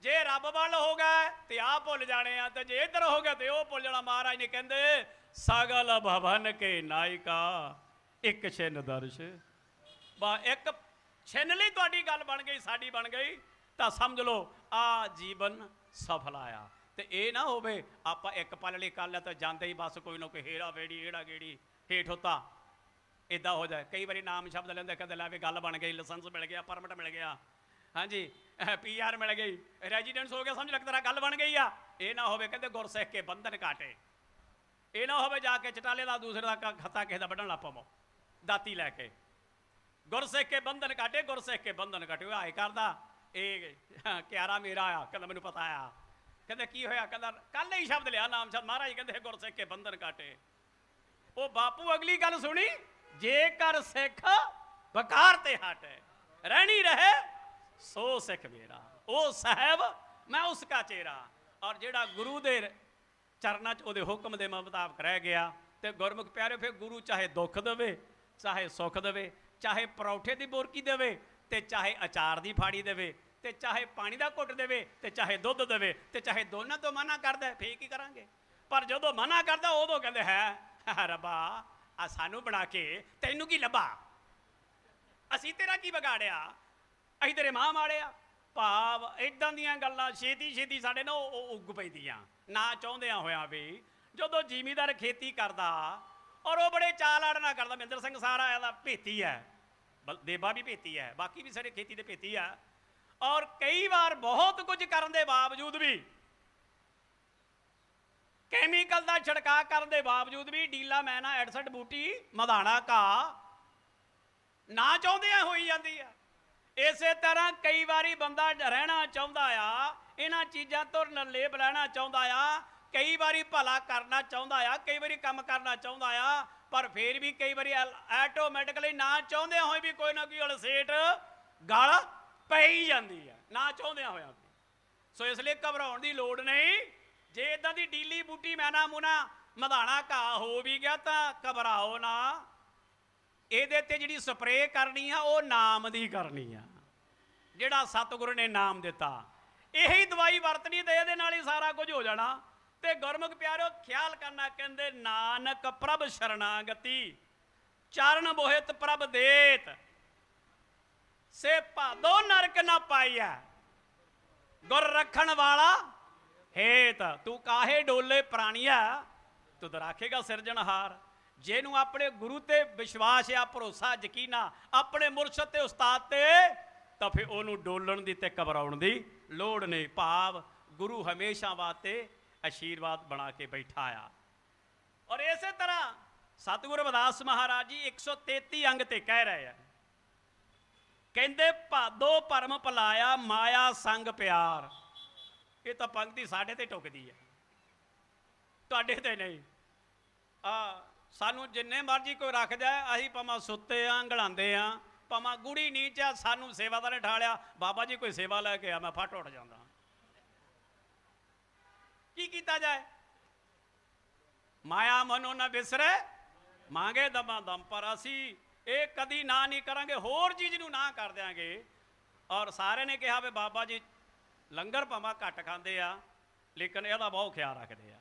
ਜੇ ਰੱਬ ਵੱਲ ਹੋ ਗਏ ਤੇ ਆਹ ਭੁੱਲ ਜਾਣੇ ਆ, ਤੇ ਜੇ ਇੱਧਰ ਹੋ ਗਿਆ ਤੇ ਉਹ ਭੁੱਲ ਜਾਣਾ। ਮਹਾਰਾਜ ਨੇ ਕਹਿੰਦੇ ਸਗਲ ਭਵਨ ਕੇ ਨਾਇਕਾ ਇੱਕ ਛਿਨ ਦਰਸ਼। ਬਾ ਇੱਕ ਛਿਨ ਲਈ ਤੁਹਾਡੀ ਗੱਲ ਬਣ ਗਈ, ਸਾਡੀ ਬਣ ਗਈ, ਤਾਂ ਸਮਝ ਲਓ ਆ ਜੀਵਨ ਸਫਲ ਆਇਆ। ਤੇ ਇਹ ਨਾ ਹੋਵੇ ਆਪਾਂ ਇੱਕ ਪਲ ਲਈ ਕਰ ਲਿਆ ਤਾਂ ਜਾਂਦੇ ਹੀ ਬਸ ਕੋਈ ਨਾ ਕੋਈ ਹੇਰਾ ਵੇੜੀ ਹੇੜਾ ਗੇੜੀ ਹੇਠ ਹੁੰਦਾ, ਇੱਦਾਂ ਹੋ ਜਾਏ। ਕਈ ਵਾਰੀ ਨਾਮ ਸ਼ਬਦ ਲੈਂਦੇ ਕਹਿੰਦੇ ਲੈ ਵੀ ਗੱਲ ਬਣ ਗਈ, ਲਾਇਸੈਂਸ ਮਿਲ ਗਿਆ, ਪਰਮਿਟ ਮਿਲ ਗਿਆ, ਹਾਂਜੀ PR ਮਿਲ ਗਈ, ਰੈਜ਼ੀਡੈਂਸ ਹੋ ਗਿਆ, ਸਮਝ ਲੱਗ ਤੇਰਾ ਗੱਲ ਬਣ ਗਈ ਆ। ਇਹ ਨਾ ਹੋਵੇ ਕਹਿੰਦੇ ਗੁਰਸਿੱਖ ਕੇ ਬੰਧਨ ਕਾਟੇ। ਇਹ ਨਾ ਹੋਵੇ ਜਾ ਕੇ ਚਟਾਲੇ ਦਾ ਦੂਸਰੇ ਦਾ ਖੱਤਾ ਕਿਸੇ ਦਾ ਵੱਢਣ ਲੱਗ ਪਵੋ ਦਾਤੀ ਲੈ ਕੇ। ਗੁਰਸਿੱਖ ਕੇ ਬੰਧਨ ਕਾਟੇ, ਗੁਰਸਿੱਖ ਕੇ ਬੰਧਨ ਕਾਟੇ। ਉਹ ਆਏ ਕਰਦਾ ਇਹ ਕਿਆਰਾ ਮੇਰਾ ਆ, ਕਹਿੰਦਾ ਮੈਨੂੰ ਪਤਾ ਆ। ਕਹਿੰਦੇ ਕੀ ਹੋਇਆ? ਕਹਿੰਦਾ ਕੱਲ ਹੀ ਸ਼ਬਦ ਲਿਆ ਨਾਮ ਸ਼ਬਦ, ਮਹਾਰਾਜ ਕਹਿੰਦੇ ਗੁਰਸਿੱਖ ਕੇ ਬੰਧਨ ਕਾਟੇ। ਉਹ ਬਾਪੂ ਅਗਲੀ ਗੱਲ ਸੁਣੀ, ਜੇਕਰ ਸਿੱਖ ਵਕਾਰ ਤੇ ਹਟੇ ਰਹਿਣੀ ਰਹੇ ਸੋ ਸਿੱਖ ਮੇਰਾ, ਉਹ ਸਾਹਿਬ ਮੈਂ ਉਸ ਕਾ ਚੇਰਾ। ਔਰ ਜਿਹੜਾ ਗੁਰੂ ਦੇ ਚਰਨਾਂ 'ਚ ਉਹਦੇ ਹੁਕਮ ਦੇ ਮੁਤਾਬਕ ਰਹਿ ਗਿਆ ਤੇ ਗੁਰਮੁਖ ਪਿਆਰੇ ਫਿਰ ਗੁਰੂ ਚਾਹੇ ਦੁੱਖ ਦੇਵੇ ਚਾਹੇ ਸੁੱਖ ਦੇਵੇ, ਚਾਹੇ ਪਰੌਠੇ ਦੀ ਬੋਰਕੀ ਦੇਵੇ ਤੇ ਚਾਹੇ ਅਚਾਰ ਦੀ ਫਾੜੀ ਦੇਵੇ, ਤੇ ਚਾਹੇ ਪਾਣੀ ਦਾ ਘੁੱਟ ਦੇਵੇ ਤੇ ਚਾਹੇ ਦੁੱਧ ਦੇਵੇ, ਤੇ ਚਾਹੇ ਦੋਨਾਂ ਤੋਂ ਮਨਾ ਕਰਦਾ ਫੇਰ ਕੀ ਕਰਾਂਗੇ? ਪਰ ਜਦੋਂ ਮਨਾ ਕਰਦਾ ਉਦੋਂ ਕਹਿੰਦੇ ਹੈ ਰੱਬਾ ਆ ਸਾਨੂੰ ਬਣਾ ਕੇ ਤੈਨੂੰ ਕੀ ਲੱਭਾ, ਅਸੀਂ ਤੇਰਾ ਕੀ ਵਿਗਾੜਿਆ, ਅਸੀਂ ਤੇਰੇ ਮਾਂ ਮਾੜਿਆ। ਭਾਵ ਇੱਦਾਂ ਦੀਆਂ ਗੱਲਾਂ ਛੇਤੀ ਛੇਤੀ ਸਾਡੇ ਨਾ ਉਹ ਉੱਗ ਪੈਂਦੀਆਂ ਨਾ ਚਾਹੁੰਦਿਆਂ ਹੋਇਆਂ ਵੀ। ਜਦੋਂ ਜ਼ਿਮੀਦਾਰ ਖੇਤੀ ਕਰਦਾ ਔਰ ਉਹ ਬੜੇ ਚਾਲ ਆੜਨਾ ਕਰਦਾ, ਮਹਿੰਦਰ ਸਿੰਘ ਸਾਰਾ ਇਹਦਾ ਭੇਤੀ ਹੈ, ਦੇਬਾ ਵੀ ਭੇਤੀ ਹੈ, ਬਾਕੀ ਵੀ ਸਾਡੇ ਖੇਤੀ ਦੇ ਭੇਤੀ ਆ। ਔਰ ਕਈ ਵਾਰ ਬਹੁਤ ਕੁਝ ਕਰਨ ਦੇ ਬਾਵਜੂਦ ਵੀ, ਕੈਮੀਕਲ ਦਾ ਛਿੜਕਾਅ ਕਰਨ ਦੇ ਬਾਵਜੂਦ ਵੀ, ਡੀਲਾ ਮੈਨਾ ਐਡਸਟ ਬੂਟੀ ਮਧਾਣਾ ਘਾਹ ਨਾ ਚਾਹੁੰਦਿਆਂ ਹੋਈ ਜਾਂਦੀ ਆ। ਇਸੇ ਤਰ੍ਹਾਂ ਕਈ ਵਾਰੀ ਬੰਦਾ ਰਹਿਣਾ ਚਾਹੁੰਦਾ ਆ, ਇਹਨਾਂ ਚੀਜ਼ਾਂ ਤੋਂ ਨਿਰਲੇਪ ਲੈਣਾ ਚਾਹੁੰਦਾ ਆ, ਕਈ ਵਾਰੀ ਭਲਾ ਕਰਨਾ ਚਾਹੁੰਦਾ ਆ, ਕਈ ਵਾਰੀ ਕੰਮ ਕਰਨਾ ਚਾਹੁੰਦਾ ਆ, ਪਰ ਫਿਰ ਵੀ ਕਈ ਵਾਰੀ ਆਟੋਮੈਟਿਕਲੀ ਨਾ ਚਾਹੁੰਦਿਆਂ ਹੋਏ ਵੀ ਕੋਈ ਨਾ ਕੋਈ ਅਲਸੇਟ ਗਲ ਪੈ ਹੀ ਜਾਂਦੀ ਆ, ਨਾ ਚਾਹੁੰਦਿਆਂ ਹੋਇਆ ਵੀ। ਸੋ ਇਸ ਲਈ ਘਬਰਾਉਣ ਦੀ ਲੋੜ ਨਹੀਂ। ਜੇ ਇਦਾਂ ਦੀ ਡੀਲੀ ਬੂਟੀ ਮੈਨਾ ਮੂਨਾ ਮਧਾਣਾ ਘਾਹ ਹੋ ਵੀ ਗਿਆ ਤਾਂ ਘਬਰਾਓ ਨਾ। ਇਹਦੇ ਤੇ ਜਿਹੜੀ ਸਪਰੇਅ ਕਰਨੀ ਆ ਉਹ ਨਾਮ ਦੀ ਕਰਨੀ ਆ, ਜਿਹੜਾ ਸਤਿਗੁਰੂ ਨੇ ਨਾਮ ਦਿੱਤਾ। ਇਹੀ ਦਵਾਈ ਵਰਤਣੀ ਤੇ ਇਹਦੇ ਨਾਲ ਹੀ ਸਾਰਾ ਕੁਝ ਹੋ ਜਾਣਾ। ਤੇ ਗੁਰਮੁਖ ਪਿਆਰਿਓ ਖਿਆਲ ਕਰਨਾ, ਕਹਿੰਦੇ ਨਾਨਕ ਪ੍ਰਭ ਸ਼ਰਨਾਗਤੀ ਚਰਨ ਮੋਹਿਤ ਪ੍ਰਭ ਦੇਤ ਸੇ ਭਾਦੋ ਨਰਕ ਨਾ ਪਾਈਐ ਗੁਰ ਰੱਖਣ ਵਾਲਾ ਹੇਤ। ਤੂੰ ਕਾਹੇ ਡੋਲੇ ਪ੍ਰਾਣੀਆ ਤੁਧ ਰਾਖੇਗਾ ਸਿਰਜਣਹਾਰ। ਜਿਹਨੂੰ ਆਪਣੇ ਗੁਰੂ ਤੇ ਵਿਸ਼ਵਾਸ ਆ, ਭਰੋਸਾ, ਯਕੀਨ ਆ ਆਪਣੇ ਮੁਰਸ਼ਦ ਤੇ ਉਸਤਾਦ ਤੇ, ਤਾਂ ਫਿਰ ਉਹਨੂੰ ਡੋਲਣ ਦੀ ਤੇ ਘਬਰਾਉਣ ਦੀ ਲੋੜ ਨਹੀਂ। ਭਾਵ ਗੁਰੂ ਹਮੇਸ਼ਾ ਵਾਸਤੇ ਆਸ਼ੀਰਵਾਦ ਬਣਾ ਕੇ ਬੈਠਾ ਆ। ਔਰ ਇਸੇ ਤਰ੍ਹਾਂ ਸਤਿਗੁਰੂ ਰਵਿਦਾਸ ਮਹਾਰਾਜ ਜੀ 133 ਅੰਗ ਤੇ ਕਹਿ ਰਹੇ ਆ, ਕਹਿੰਦੇ ਭਾਦੋ ਭਰਮ ਭੁਲਾਇਆ ਮਾਇਆ ਸੰਗ ਪਿਆਰ। ਇਹ ਤਾਂ ਪੰਕਤੀ ਸਾਡੇ ਤੇ ਟੁਕਦੀ ਹੈ, ਤੁਹਾਡੇ ਤੇ ਨਹੀਂ। ਸਾਨੂੰ ਜਿੰਨੇ ਮਰਜੀ ਕੋਈ ਰੱਖ ਜਾਏ, ਅਸੀਂ ਭਾਵੇਂ ਸੁੱਤੇ ਆ ਗਲਾਉਂਦੇ ਆ, ਭਾਵੇਂ ਗੁੜੀ ਨੀਚ ਆ, ਸਾਨੂੰ ਸੇਵਾਦਾਰ ਨੇ ਠਾਲਿਆ, ਬਾਬਾ ਜੀ ਕੋਈ ਸੇਵਾ ਲੈ ਕੇ ਆ, ਮੈਂ ਫਟ ਉੱਠ ਜਾਂਦਾ। ਕੀ ਕੀਤਾ ਜਾਏ? ਮਾਇਆ ਮਨੋ ਨਾ ਵਿਸਰੇ ਮੰਗੇ ਦਮਾ ਦਮ। ਪਰ ਅਸੀਂ ਇਹ ਕਦੀ ਨਾ ਨਹੀਂ ਕਰਾਂਗੇ, ਹੋਰ ਚੀਜ਼ ਨੂੰ ਨਾ ਕਰ ਦਿਆਂਗੇ। ਔਰ ਸਾਰਿਆਂ ਨੇ ਕਿਹਾ ਵੀ ਬਾਬਾ ਜੀ ਲੰਗਰ ਭਾਵੇਂ ਘੱਟ ਖਾਂਦੇ ਆ, ਲੇਕਿਨ ਇਹਦਾ ਬਹੁਤ ਖਿਆਲ ਰੱਖਦੇ ਆ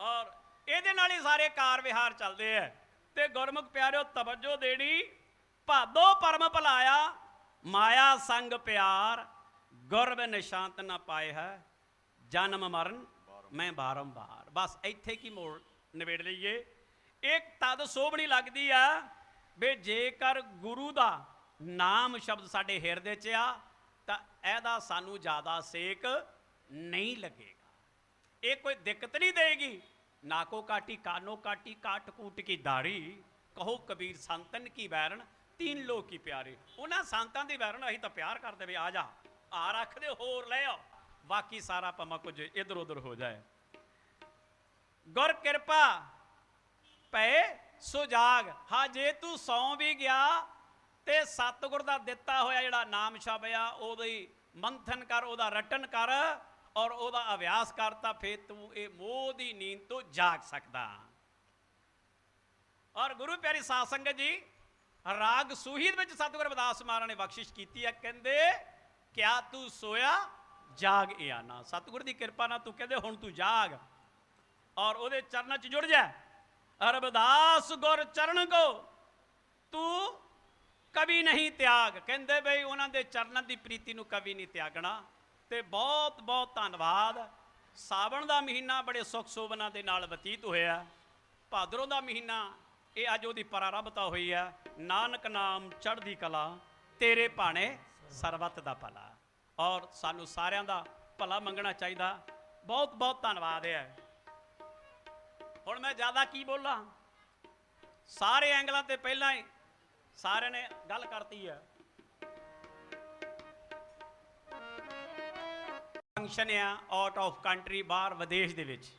ਔਰ ਇਹਦੇ ਨਾਲ ਹੀ ਸਾਰੇ ਕਾਰ ਵਿਹਾਰ ਚੱਲਦੇ ਆ। ਤੇ ਗੁਰਮੁਖ ਪਿਆਰਿਓ ਤਵੱਜੋ ਦੇਣੀ, ਭਾਦੋ ਪਰਮ ਭਲਾਇਆ ਮਾਇਆ ਸੰਗ ਪਿਆਰ, ਗੁਰ ਬਿਨ ਸ਼ਾਂਤ ਨਾ ਪਾਏ ਹੈ ਜਨਮ ਮਰਨ ਮੈਂ ਬਾਰੰਬਾਰ। ਬਸ ਇੱਥੇ ਕੀ ਮੋੜ ਨਿਬੇੜ ਲਈਏ। ਇੱਕ ਤਦ ਸੋਭਣੀ ਲੱਗਦੀ ਆ ਵੀ ਜੇਕਰ ਗੁਰੂ ਦਾ ਨਾਮ ਸ਼ਬਦ ਸਾਡੇ ਹਿਰਦੇ 'ਚ ਆ ਤਾਂ ਇਹਦਾ ਸਾਨੂੰ ਜ਼ਿਆਦਾ ਸੇਕ ਨਹੀਂ ਲੱਗੇਗਾ। ਇਹ ਕੋਈ ਦਿੱਕਤ ਨਹੀਂ ਦੇਗੀ। ਨਾਕੋ ਕਾਟੀ ਕਾਨੋ ਕਾਟੀ ਕਾਟ ਕੂਟ ਕੀ ਦਾੜੀ, ਕਹੋ ਕਬੀਰ ਸੰਤਨ ਕੀ ਵੈਰਣ तीन लोग की प्यारे। उन्होंने संतां दी वैरन असीं तां प्यार करते भी आ जा आ रख दे होर ले आओ, बाकी सारा भावें कुछ इधर उधर हो जाए। गुर कृपा पै सुजाग। हाँ जे तू सौ भी गया ते सतगुर दा दिता होया जिहड़ा नाम शब्द आ ओहदी मंथन कर, ओहदा रटन कर और ओहदा अभ्यास कर, तां फिर तू ये मोह दी नींद तो जाग सकदा। और गुरु प्यारी साध संगत जी राग सूही में सतगुर रविदास महाराज ने बख्शिश की है, कहते क्या तू सोया जाग आना। सतगुर की कृपा ना तू कहते हुण तू जाग और वो चरणों च जुड़ जा। रविदास गुर चरण को तू कभी नहीं त्याग। कहते बई उन्होंने चरणों की प्रीति नू कभी नहीं त्यागना। तो बहुत बहुत धन्यवाद। सावन का महीना बड़े सुख सोभना के नाल बतीत होया। भादरों का महीना ये अज वो प्रारंभता हुई है। नानक नाम चढ़दी कला तेरे भाने सरबत दा भला। और सानू सारियां दा भला मंगना चाहिए। बहुत बहुत धन्यवाद है। हुण मैं ज़्यादा की बोला, सारे एंगलों ते पहला ही सारे ने गल करती है। फंक्शन है आउट ऑफ कंट्री, बाहर विदेश दे विच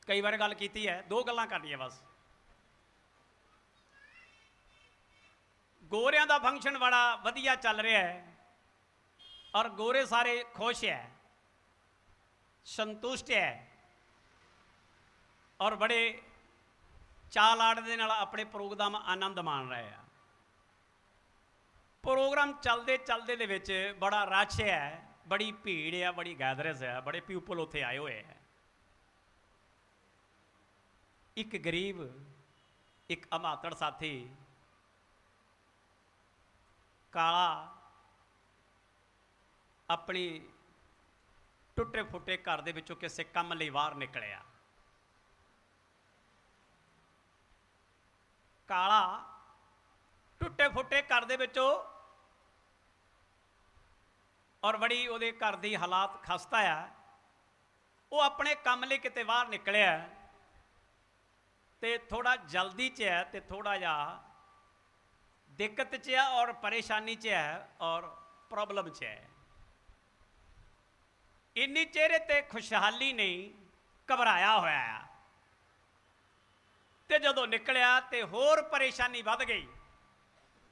कई बार गल की है। दो गल्लां करनी है बस। गोरियां दा फंक्शन बड़ा वधिया चल रहा है और गोरे सारे खुश है, संतुष्ट है और बड़े चाल आड़ दे नाल अपने प्रोग्राम आनंद मान रहे हैं। प्रोग्राम चलते चलते दे विच बड़ा रश है, बड़ी भीड़ है, बड़ी गैदरेज है, बड़े पीपल उत्थे आए हुए हैं। एक गरीब एक अमातड़ साथी काला अपनी टुटे फुटे घर दे विचों किसी काम लई बाहर निकलिया। काला टुटे फुटे घर दे विचों और बड़ी उहदे घर दी हालात खस्ता है। वो अपने काम लई किते बाहर निकलिया ते थोड़ा जल्दी च है ते थोड़ा जा दिक्कत च है और परेशानी च है और प्रॉब्लम च है। इन्नी चेहरे ते खुशहाली नहीं, घबराया होया है। ते जदों निकलिया ते होर परेशानी वध गई।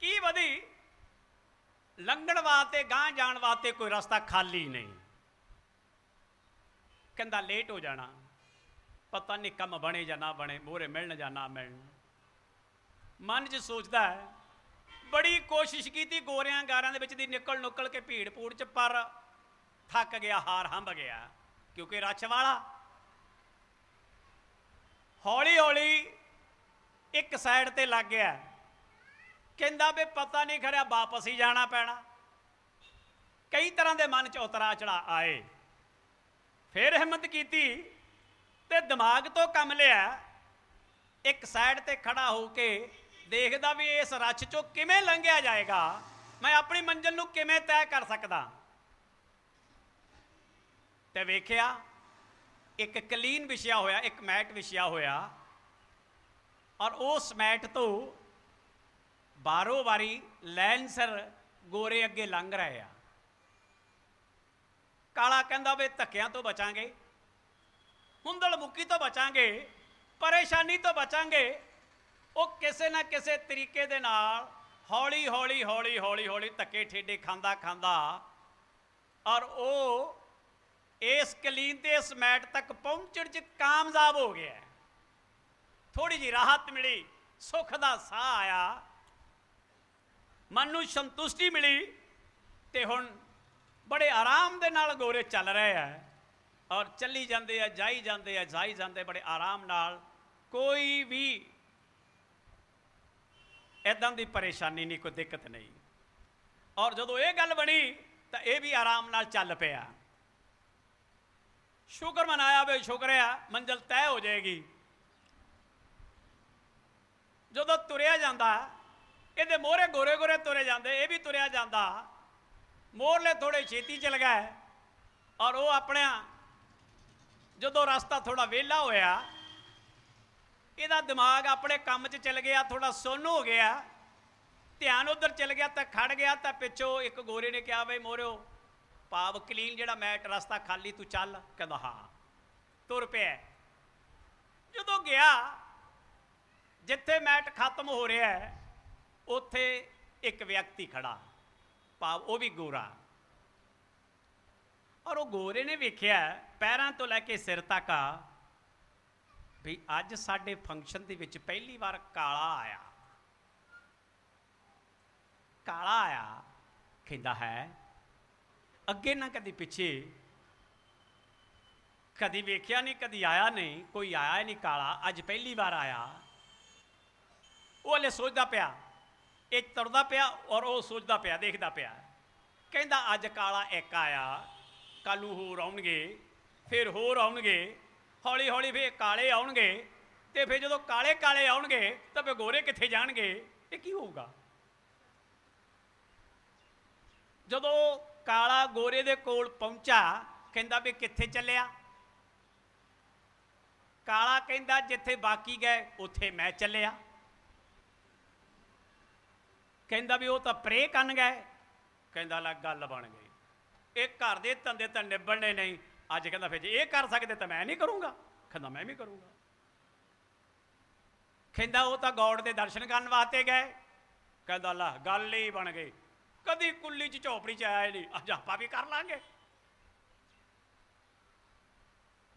की वधी? लंघण वास्ते गांह जाण वास्ते कोई रास्ता खाली नहीं। कहंदा लेट हो जाना, पता नहीं कम बने या ना बने, मोहरे मिलन या ना मिलन। मन च सोचता है, बड़ी कोशिश की थी गोरियां गारां दे विच दी निकल नुकल के भीड़ भूड़ च, पर थक गया, हार हंब गया क्योंकि रश वाला। हौली हौली एक साइड ते लग गया। कहंदा भी पता नहीं खरा वापस ही जाना पैना। कई तरह के मन च उतरा चढ़ा आए। फिर हिम्मत की ते दिमाग तो कम लिया, एक साइड ते खड़ा होके देखदा भी इस रश चों किवें लंघिया जाएगा, मैं अपनी मंजिल नूं किवें तय कर सकदा। ते वेखिया एक कलीन विछिया होया, एक मैट विछिया होया और उस मैट तो बारों बारी लैंसर गोरे अगे लंघ रहे हैं। काला कहंदा वे धक्कियां तो बचांगे, हुंदड़ मुक्की तो बचांगे, परेशानी तो बचांगे। वो किसी ना किसी तरीके दे नाल हौली हौली हौली हौली हौली धक्के ठेडे खांदा खांदा और वो इस कलीन ते इस मैट तक पहुंचण च कामयाब हो गया। थोड़ी जी राहत मिली, सुख दा साह आया, मन नूं संतुष्टि मिली ते हुण बड़े आराम दे नाल गोरे चल रहे हैं और चली जाते हैं, जाई जाते हैं, जाई जाते बड़े आराम नाल, कोई भी इदां दी परेशानी नहीं, कोई दिक्कत नहीं। और जदों ये गल बनी तो यह भी आराम नाल चल पिया। शुक्र मनाया भी, शुक्र है मंजिल तय हो जाएगी। जदों तुरिया जाता, ये मोहरे गोरे गोरे तुरे जाते, ये भी तुरिया जाता, मोहरले थोड़े छेती चल गए और वो अपने जदों रास्ता थोड़ा वेला होया, ਇਹਦਾ दिमाग अपने काम च चल गया, थोड़ा सुन्न हो गया, ध्यान उधर चल गया तो खड़ गया। तो पिछों एक गोरे ने कहा, बई मोहरिओ भाव कलीन जिहड़ा मैट रास्ता खाली, तू चल। कहता हाँ, तुर पिया। जदों गया जिथे मैट खत्म हो रहा है, उत्थे एक व्यक्ति खड़ा, भाव वो भी गोरा। और वो गोरे ने वेख्या पैरों तो लैके सिर तक भी अज साडे फंक्शन दे विच पहली बार काला आया। काला आया, कहता है अगे ना कदी पिछे कदी वेख्या नहीं, कदी आया नहीं, कोई आया ही नहीं काला, अज पहली बार आया। वो हले सोचता पिया, ये तुरदा पिया और वो सोचता पिया, देखता पिया। कहता अज काला एक आया, कल होर आउणगे, फिर होर आउणगे, हौली हौली फिर काले आउणगे, तो फिर जो काले काले आउणगे तो फिर गोरे कित्थे जाणगे? ये की होऊगा? जदों काला गोरे दे कोल पहुंचा, कहंदा भी कित्थे चलिया? काला कहंदा जिथे बाकी गए उत्थे मैं चलिया। कहंदा भी वो तो प्रे करन गए। कहंदा ला गल बन गई, एक घर दे धंधे तो निबड़ने नहीं, अज कहता फिर ये कर सकते तो मैं नहीं करूँगा। कहता मैं भी करूँगा। कहता वो तो गौड़ के दर्शन करने वास्ते गए। कहता ला गल ही बन गई, कभी कुल्ली च झोपड़ी च आया नहीं, अज आप भी कर लांगे।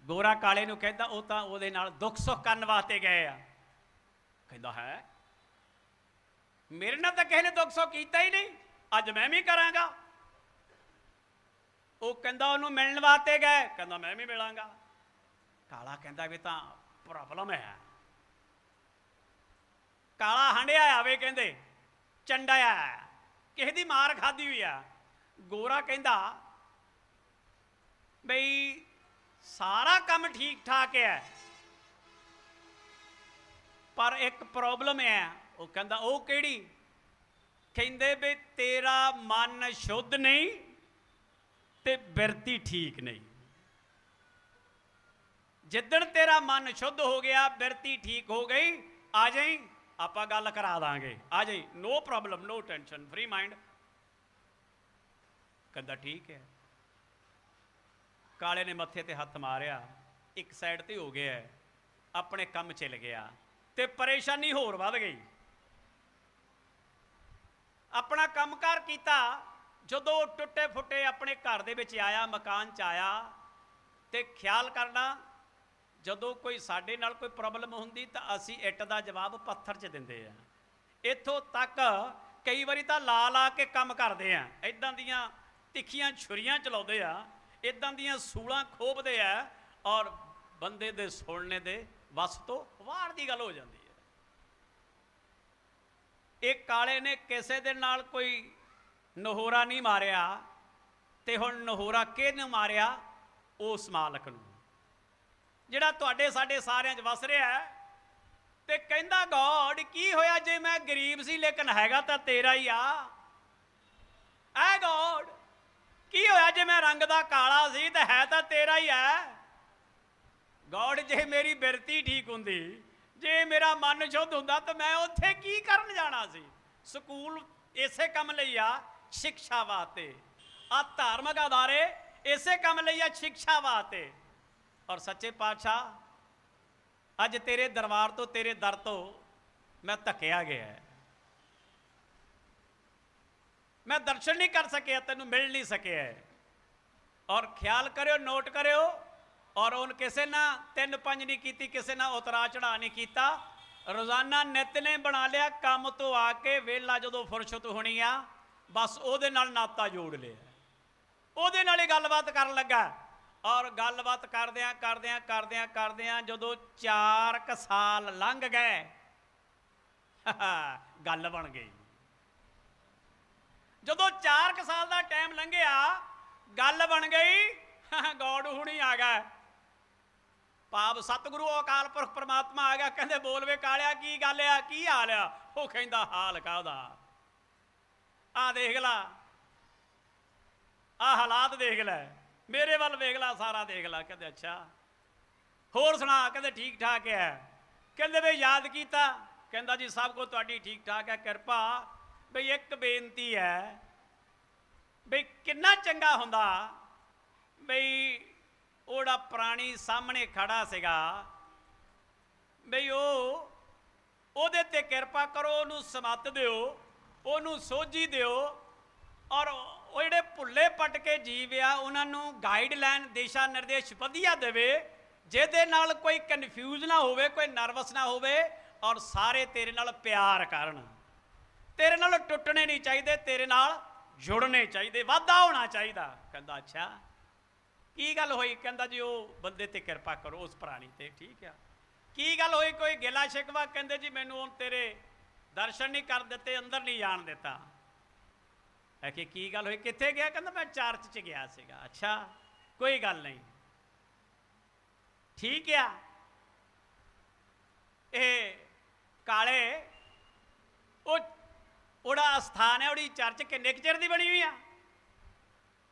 गोरा काले नूं कहता वो तो वो दुख सुख करने वास्ते गए आ। कहता है मेरे नाल तो किसी ने दुख सुख किया ही नहीं, अज मैं भी करांगा। वो कहता उन्होंने मिलने वास्ते गए। कहता मैं भी मिलांगा। काला कहता भी तो प्रॉब्लम है। काला हंडिया आवे, कहते चंडाया किसी की मार खाधी हुई है। गोरा कहता बई सारा काम ठीक ठाक है, पर एक प्रॉब्लम है। वो कहता वो केड़ी? कहते भी तेरा मन शुद्ध नहीं ते बिरती ठीक नहीं। जिदन तेरा मन शुद्ध हो गया, बिरती ठीक हो गई, आ जाई, आप गल करा देंगे, आ जाई, no problem, no tension, free mind. कहता ठीक है। काले ने मत्थे ते हथ मारिया, एक साइड ते हो गया, अपने काम चल गया, ते परेशानी होर वध गई। अपना कामकार किया। जदों टुटे फुटे अपने घर दे विच आया, मकान च आया, तो ख्याल करना जदों कोई साडे नाल कोई प्रॉब्लम हुंदी तो असी इट दा जवाब पत्थर च दिंदे आ। इत्थों तक कई बारी तो ला ला के काम करते हैं, इदां दियां तिखियां छुरियां चलाउंदे आ, इदां दियां सूलां खोबदे आ, और बंदे दे सुनने दे वस तो बाहर दी गल हो जाती है। एक काले ने किसी दे नाल कोई नहोरा नहीं मारिया, ते हुण नहोरा किहनूं मारिया? उस मालक नूं जिहड़ा तुहाडे साडे सारियां च वस रहा है। ते कहंदा गॉड की होया जे मैं गरीब सी लेकिन हैगा तां तेरा ही आ। ऐ गॉड की होया जे मैं रंग दा काला सी ते है तां तेरा ही है। गॉड जे मेरी बिरती ठीक हुंदी, जे मेरा मन शुद्ध हुंदा तो मैं उत्थे की करन जाना सी। स्कूल इसे काम लई आ, शिक्षा वास्ते। आ धार्मिक अदारे इसे काम लई आ, शिक्षा वास्ते। और सच्चे पातशाह अज तेरे दरबार तो, तेरे दर तो मैं धक्या गया है, मैं दर्शन नहीं कर सकिया, तेनों मिल नहीं सके। और ख्याल करो, नोट करो, और उन किसी ना 3-5 नहीं की, किसी ना उतरा चढ़ा नहीं किया। रोजाना नित ने बना लिया, काम तो आके वेला जो फुरसत होनी आ, बस वो नाता जोड़ लिया। ਉਹਦੇ ਨਾਲ ਹੀ ਗੱਲਬਾਤ ਕਰਨ ਲੱਗਾ। ਔਰ ਗੱਲਬਾਤ ਕਰਦਿਆਂ ਜਦੋਂ 4 ਕੁ ਸਾਲ ਲੰਘ ਗਏ ਗੱਲ ਬਣ ਗਈ। ਜਦੋਂ 4 ਕੁ ਸਾਲ ਦਾ ਟਾਈਮ ਲੰਘਿਆ ਗੱਲ ਬਣ ਗਈ। ਗੌਡ ਹੁਣੀ ਆ ਗਿਆ, ਭਾਵ ਸਤਿਗੁਰੂ ਅਕਾਲ ਪੁਰਖ ਪ੍ਰਮਾਤਮਾ ਆ ਗਿਆ। ਕਹਿੰਦੇ ਬੋਲ ਵੇ ਕਾਲਿਆ ਕੀ ਗੱਲ ਆ, ਕੀ ਹਾਲ ਆ? ਉਹ ਕਹਿੰਦਾ ਹਾਲ ਕਾਹਦਾ, ਆ ਦੇਖ ਲਾ, ਆ ਹਾਲਾਤ ਦੇਖ ਲੈ, ਮੇਰੇ ਵੱਲ ਵੇਖ ਲਾ, ਸਾਰਾ ਦੇਖ ਲਾ। ਕਹਿੰਦੇ ਅੱਛਾ ਹੋਰ ਸੁਣਾ? ਕਹਿੰਦੇ ਠੀਕ ਠਾਕ ਹੈ। ਕਹਿੰਦੇ ਵੇ ਯਾਦ ਕੀਤਾ? ਕਹਿੰਦਾ ਜੀ ਸਭ ਕੁਝ ਤੁਹਾਡੀ ਠੀਕ ਠਾਕ ਹੈ, ਕਿਰਪਾ। ਬਈ ਇੱਕ ਬੇਨਤੀ ਹੈ, ਬਈ ਕਿੰਨਾ ਚੰਗਾ ਹੁੰਦਾ ਬਈ ਉਹਦਾ ਪ੍ਰਾਣੀ ਸਾਹਮਣੇ ਖੜਾ ਸੀਗਾ, ਬਈ ਉਹਦੇ ਤੇ ਕਿਰਪਾ ਕਰੋ, ਉਹਨੂੰ ਸਮੱਤ ਦਿਓ, ਉਹਨੂੰ ਸੋਝੀ ਦਿਓ, ਔਰ ਉਹ ਜਿਹੜੇ ਭੁੱਲੇ ਪਟਕੇ ਜੀਵ ਆ ਉਹਨਾਂ ਨੂੰ ਗਾਈਡਲਾਈਨ ਦਿਸ਼ਾ ਨਿਰਦੇਸ਼ ਵਧੀਆ ਦੇਵੇ, ਜਿਹਦੇ ਨਾਲ ਕੋਈ ਕਨਫਿਊਜ਼ ਨਾ ਹੋਵੇ, ਕੋਈ ਨਰਵਸ ਨਾ ਹੋਵੇ, ਔਰ ਸਾਰੇ ਤੇਰੇ ਨਾਲ ਪਿਆਰ ਕਰਨ, ਤੇਰੇ ਨਾਲ ਟੁੱਟਣੇ ਨਹੀਂ ਚਾਹੀਦੇ, ਤੇਰੇ ਨਾਲ ਜੁੜਨੇ ਚਾਹੀਦੇ, ਵਾਧਾ ਹੋਣਾ ਚਾਹੀਦਾ। ਕਹਿੰਦਾ ਅੱਛਾ ਕੀ ਗੱਲ ਹੋਈ? ਕਹਿੰਦਾ ਜੀ ਉਹ ਬੰਦੇ ਤੇ ਕਿਰਪਾ ਕਰੋ, ਉਸ ਪ੍ਰਾਣੀ ਤੇ। ਠੀਕ ਆ, ਕੀ ਗੱਲ ਹੋਈ? ਕੋਈ ਗਿਲਾ ਸ਼ਿਕਵਾ? ਕਹਿੰਦੇ ਜੀ ਮੈਨੂੰ ਹੁਣ ਤੇਰੇ ਦਰਸ਼ਨ ਨਹੀਂ ਕਰ ਦਿੱਤੇ, ਅੰਦਰ ਨਹੀਂ ਜਾਣ ਦਿੱਤਾ। ਹੈ ਕਿ ਕੀ ਗੱਲ ਹੋਈ, ਕਿੱਥੇ ਗਿਆ? ਕਹਿੰਦਾ ਮੈਂ ਚਰਚ 'ਚ ਗਿਆ ਸੀਗਾ। ਅੱਛਾ ਕੋਈ ਗੱਲ ਨਹੀਂ, ਠੀਕ ਆ। ਇਹ ਕਾਲੇ ਉਹਦਾ ਸਥਾਨ ਹੈ, ਉਹਦੀ ਚਰਚ ਕਿੰਨੇ ਕੁ ਚਿਰ ਦੀ ਬਣੀ ਹੋਈ ਆ?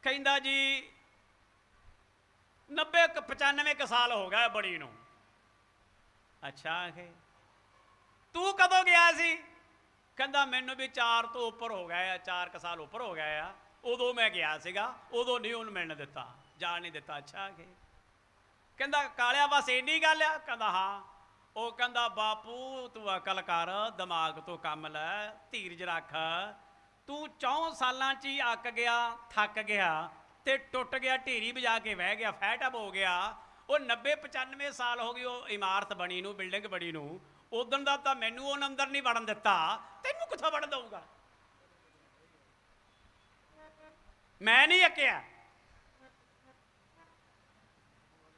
ਕਹਿੰਦਾ ਜੀ 90-95 ਕੁ ਸਾਲ ਹੋ ਗਿਆ ਬਣੀ ਨੂੰ। ਅੱਛਾ ਤੂੰ ਕਦੋਂ ਗਿਆ ਸੀ? ਕਹਿੰਦਾ ਮੈਨੂੰ ਵੀ 4 ਤੋਂ ਉੱਪਰ ਹੋ ਗਏ ਆ, 4 ਕੁ ਸਾਲ ਉੱਪਰ ਹੋ ਗਏ ਆ, ਉਦੋਂ ਮੈਂ ਗਿਆ ਸੀਗਾ, ਉਦੋਂ ਨਹੀਂ ਉਹਨੂੰ ਮਿਲਣ ਦਿੱਤਾ, ਜਾਣ ਨਹੀਂ ਦਿੱਤਾ। ਅੱਛਾ ਕਹਿੰਦਾ ਕਾਲਿਆ ਬਸ ਇੰਨੀ ਗੱਲ ਆ? ਕਹਿੰਦਾ ਹਾਂ। ਉਹ ਕਹਿੰਦਾ ਬਾਪੂ ਤੂੰ ਅਕਲ ਕਰ, ਦਿਮਾਗ ਤੋਂ ਕੰਮ ਲੈ, ਧੀਰਜ ਰੱਖ, ਤੂੰ 4 ਸਾਲਾਂ 'ਚ ਹੀ ਅੱਕ ਗਿਆ, ਥੱਕ ਗਿਆ ਤੇ ਟੁੱਟ ਗਿਆ, ਢੇਰੀ ਵਜਾ ਕੇ ਵਹਿ ਗਿਆ, ਫੈਟਅਪ ਹੋ ਗਿਆ। ਉਹ 90-95 ਸਾਲ ਹੋ ਗਈ ਉਹ ਇਮਾਰਤ ਬਣੀ ਨੂੰ, ਬਿਲਡਿੰਗ ਬਣੀ ਨੂੰ, ਉਦੋਂ ਦਾ ਤਾਂ ਮੈਨੂੰ ਉਹ ਅੰਦਰ ਨਹੀਂ ਵੜਨ ਦਿੱਤਾ, ਤੈਨੂੰ ਕਿੱਥੋਂ ਵੜਨ ਦਊਗਾ? ਮੈਂ ਨਹੀਂ ਅੱਕਿਆ,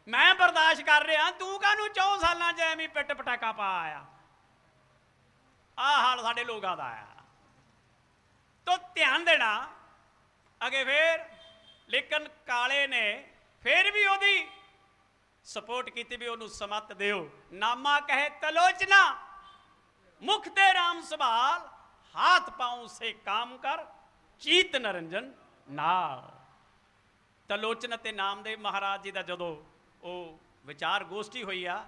ਮੈਂ ਬਰਦਾਸ਼ਤ ਕਰ ਰਿਹਾ, ਤੂੰ ਕਾਹਨੂੰ 4 ਸਾਲਾਂ 'ਚ ਐਵੇਂ ਪਿੱਟ ਪਟਾਕਾ ਪਾ ਆਇਆ? ਆਹ ਹਾਲ ਸਾਡੇ ਲੋਕਾਂ ਦਾ ਆ। ਤੋ ਧਿਆਨ ਦੇਣਾ ਅੱਗੇ ਫੇਰ। ਲੇਕਿਨ ਕਾਲੇ ਨੇ ਫੇਰ ਵੀ ਉਹਦੀ ਸਪੋਰਟ ਕੀਤੀ, ਵੀ ਉਹਨੂੰ ਸਮੱਤ ਦਿਓ। ਨਾਮਾ ਕਹੇ ਤਲੋਚਨਾ, ਮੁਖ ਤੇ ਰਾਮ ਸਵਾਲ, ਹਾਥ ਪਾਉ ਸੇ ਕਾਮ ਕਰ, ਚੀਤ ਨਰੰਜਨ ਨਾਲ। ਤਲੋਚਨਾ ਤੇ ਨਾਮਦੇਵ ਮਹਾਰਾਜ ਜੀ ਦਾ ਜਦੋਂ ਉਹ ਵਿਚਾਰ ਗੋਸ਼ਟੀ ਹੋਈ ਆ,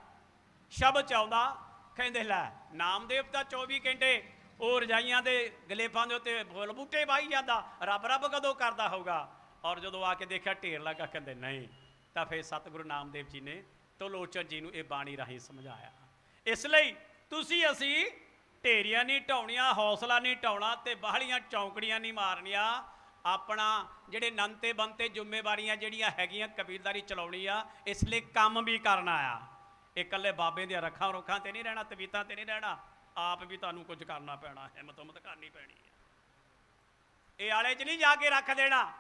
ਸ਼ਬਦ 'ਚ ਆਉਂਦਾ, ਕਹਿੰਦੇ ਲੈ ਨਾਮਦੇਵ ਤਾਂ 24 ਘੰਟੇ ਉਹ ਰਜਾਈਆਂ ਦੇ ਗਲੇਫਾਂ ਦੇ ਉੱਤੇ ਫੁੱਲ ਬੂਟੇ ਵਾਹੀ ਜਾਂਦਾ, ਰੱਬ ਰੱਬ ਕਦੋਂ ਕਰਦਾ ਹੋਊਗਾ? ਔਰ ਜਦੋਂ ਆ ਕੇ ਦੇਖਿਆ ਢੇਰ ਲੱਗਾ, ਕਹਿੰਦੇ ਨਹੀਂ। ਤਾਂ ਫਿਰ ਸਤਿਗੁਰੂ ਨਾਮਦੇਵ ਜੀ ਨੇ ਤਲੋਚਨ ਜੀ ਨੂੰ ਇਹ ਬਾਣੀ ਰਾਹੀਂ ਸਮਝਾਇਆ। ਇਸ ਲਈ ਤੁਸੀਂ ਅਸੀਂ ਢੇਰੀਆਂ ਨਹੀਂ ਢਾਉਣੀਆਂ, ਹੌਸਲਾ ਨਹੀਂ ਢਾਉਣਾ, ਤੇ ਬਾਹਲੀਆਂ ਚੌਂਕੜੀਆਂ ਨਹੀਂ ਮਾਰਨੀਆਂ। ਆਪਣਾ ਜਿਹੜੇ ਨੰਤੇ ਬੰਤੇ ਜ਼ਿੰਮੇਵਾਰੀਆਂ ਜਿਹੜੀਆਂ ਹੈਗੀਆਂ ਕਬੀਲਦਾਰੀ ਚਲਾਉਣੀ ਆ, ਇਸ ਲਈ ਕੰਮ ਵੀ ਕਰਨਾ ਆ। ਇਹ ਇਕੱਲੇ ਬਾਬੇ ਦੀਆਂ ਰੱਖਾਂ ਰੁੱਖਾਂ ਤੇ ਨਹੀਂ ਰਹਿਣਾ, ਤਵੀਤਾਂ ਤੇ ਨਹੀਂ ਰਹਿਣਾ, ਆਪ ਵੀ ਤੁਹਾਨੂੰ ਕੁਝ ਕਰਨਾ ਪੈਣਾ, ਹਿੰਮਤ ਕਰਨੀ ਪੈਣੀ ਹੈ। ਇਹ ਆਲੇ 'ਚ ਨਹੀਂ ਜਾ ਕੇ ਰੱਖ ਦੇਣਾ,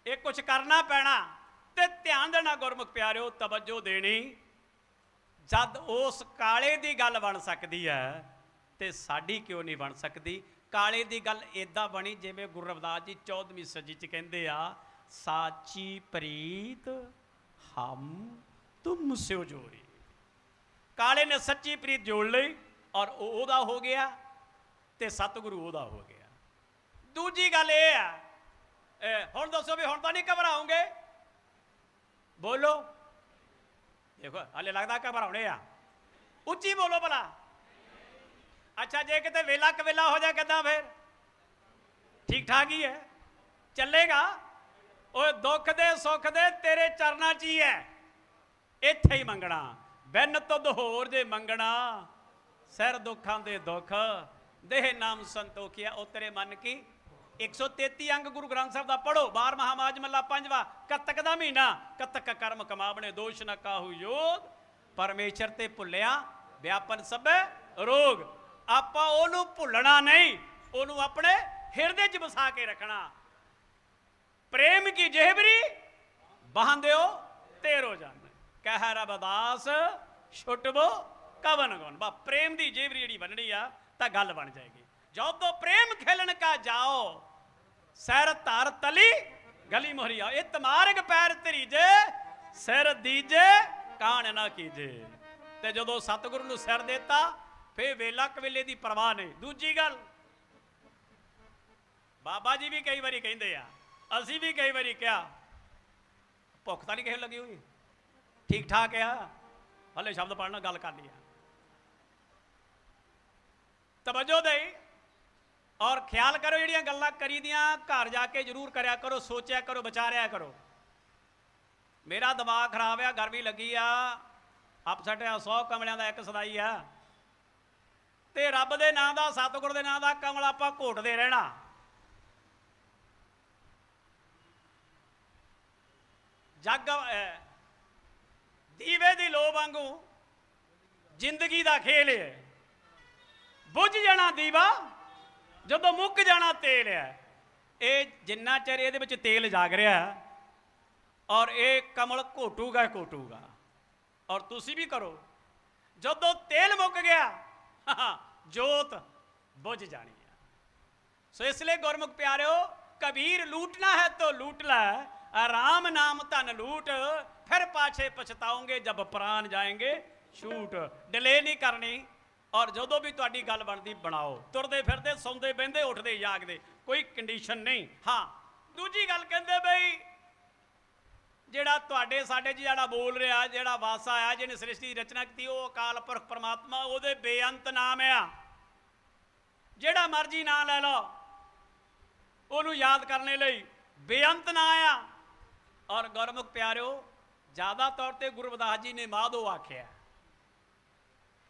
ਇਹ ਕੁਝ ਕਰਨਾ ਪੈਣਾ। ਤੇ ਧਿਆਨ ਦੇਣਾ ਗੁਰਮੁਖ ਪਿਆਰਿਓ, ਤਵੱਜੋ ਦੇਣੀ। ਜਦ ਉਸ ਕਾਲੇ ਦੀ ਗੱਲ ਬਣ ਸਕਦੀ ਹੈ ਤੇ ਸਾਡੀ ਕਿਉਂ ਨਹੀਂ ਬਣ ਸਕਦੀ? ਕਾਲੇ ਦੀ ਗੱਲ ਇੱਦਾਂ ਬਣੀ ਜਿਵੇਂ ਗੁਰੂ ਰਵਿਦਾਸ ਜੀ 14ਵੀਂ ਸਦੀ 'ਚ ਕਹਿੰਦੇ ਆ, ਸਾਚੀ ਪ੍ਰੀਤ ਹਮ ਤੁਮ ਸਿਓ ਜੋੜੀ। ਕਾਲੇ ਨੇ ਸੱਚੀ ਪ੍ਰੀਤ ਜੋੜ ਲਈ, ਔਰ ਉਹਦਾ ਹੋ ਗਿਆ ਤੇ ਸਤਿਗੁਰੂ ਉਹਦਾ ਹੋ ਗਿਆ। ਦੂਜੀ ਗੱਲ ਇਹ ਆ, ਹੁਣ ਦੱਸੋ ਵੀ ਹੁਣ ਤਾਂ ਨਹੀਂ ਘਬਰਾਓਗੇ? ਬੋਲੋ, ਦੇਖੋ ਹਾਲੇ ਲੱਗਦਾ ਘਬਰਾਉਣੇ ਆ, ਉੱਚੀ ਬੋਲੋ ਭਲਾ। ਅੱਛਾ ਜੇ ਕਿਤੇ ਵੇਲਾ ਕਵੇਲਾ ਹੋ ਜਾ ਕਿੱਦਾਂ ਫਿਰ? ਠੀਕ ਠਾਕ ਹੀ ਹੈ, ਚੱਲੇਗਾ। ਉਹ ਦੁੱਖ ਦੇ ਸੁੱਖ ਦੇ ਤੇਰੇ ਚਰਨਾਂ 'ਚ ਹੀ ਹੈ, ਇੱਥੇ ਹੀ ਮੰਗਣਾ। ਬਿਨ ਤੁਧ ਹੋਰ ਜੇ ਮੰਗਣਾ, ਸਿਰ ਦੁੱਖਾਂ ਦੇ ਦੁੱਖ, ਦੇਹ ਨਾਮ ਸੰਤੋਖਿਆ। ਉਹ ਤੇਰੇ ਮਨ ਕੀ 133 ਅੰਗ ਗੁਰੂ ਗ੍ਰੰਥ ਸਾਹਿਬ ਦਾ ਪੜੋ। 12 ਮਹਾਮਾਜ ਮੱਲਾ 5ਵਾਂ, ਕੱਤਕ ਦਾ ਮਹੀਨਾ, ਕੱਤਕ ਕਰਮ ਕਮਾਵਣੇ, ਦੋਸ਼ ਨਾ ਕਾਹੂ ਯੋਗ, ਪਰਮੇਸ਼ਰ ਤੇ ਭੁੱਲਿਆ ਵਿਆਪਨ ਸਭੇ ਰੋਗ। ਆਪਾਂ ਉਹਨੂੰ ਭੁੱਲਣਾ ਨਹੀਂ, ਉਹਨੂੰ ਆਪਣੇ ਹਿਰਦੇ 'ਚ ਵਸਾ ਕੇ ਰੱਖਣਾ। प्रेम की जेहबरी बहांदो तेरो जन, कह रबदास छुटबो कवन गुण। बा प्रेम की जेबरी जी बननी आ तो गल बन जाएगी। जो तो प्रेम खेलन का जाओ, सैर तार तली गली मोहरिया, इत मार्ग पैर तरीजे, सिर दीजे कान ना कीजे। ते जो सतगुरु नूं सिर देता फिर वेला कवेले की परवाह नहीं। दूजी गल, बाबा जी भी कई बारी कहते हैं, असी भी कई बारी क्या, भुख तो नहीं किसी लगी हुई, ठीक ठाक है, हले शब्द पढ़ना गल कर लिया। तवज्जो दे और ख्याल करो, जिहड़ियां गल्लां करी दियां घर जाके जरूर करया करो, सोचा करो, विचारिया करो। मेरा दिमाग खराब है, गर्मी लगी आ, अपसैट आ, 100 कमलियां दा एक सदाई आ, ते रब दे नाम दा, सतगुर दे नाम दा कमल आपां घोटदे रहना। जग दीवे दी लो वांगू जिंदगी दा खेल है, बुझ जाना दीवा जदों मुक जाना तेल है। ये जिन्ना चਿਰ ਇਹਦੇ ਵਿੱਚ तेल जाग रहा है और ये कमल घोटूगा घोटूगा। और तुसी भी करो, जदों तेल मुक गया जोत बुझ जानी है। सो इसलिए गुरमुख प्यारिओ, कबीर लूटना है तो लूट ला, राम नाम धन लूट, फिर पाछे पछताओगे जब प्राण जाएंगे छूट। डिले नहीं करनी, और जो भी तुहाडी गल बनती बनाओ, तुरदे फिरदे सौंदे बहिंदे उठदे जागदे कोई कंडीशन नहीं। हाँ दूजी गल कहंदे बई जिहड़ा तुहाडे साडे जी जिहड़ा बोल रहा, जिहड़ा वासा आया, जिहने सृष्टि की रचना की, वो अकाल पुरख परमात्मा, उहदे बेअंत नाम आ, जिहड़ा मर्जी नाम ले लो उहनूं याद करने लई बेअंत ना आया। और गुरमुख प्यारिओ, ज़्यादा तौर पर गुरु रविदास जी ने माधो आख्या,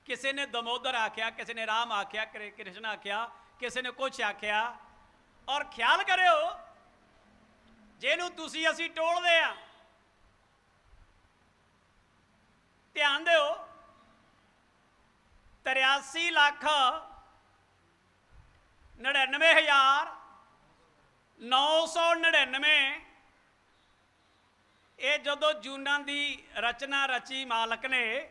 किसी ने दमोदर आख्या, किसी ने राम आख्या, कृष्ण आख्या, किसी ने कुछ आख्या। और ख्याल करो, जिन्हों तुसी असी टोलदे आ, ध्यान दो, 83,99,999 ये जदों जूना की रचना रची मालक ने,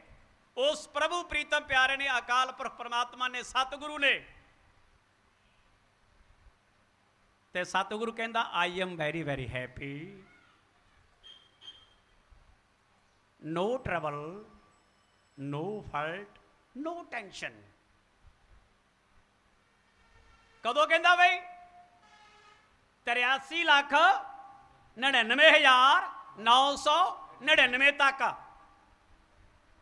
उस प्रभु प्रीतम प्यारे ने, अकाल पुरख परमात्मा ने, सतगुरु ने, ते सतगुरु कहता I am very very happy, no trouble, no fault, no tension. कदों कहता भाई 83,99,999 तक।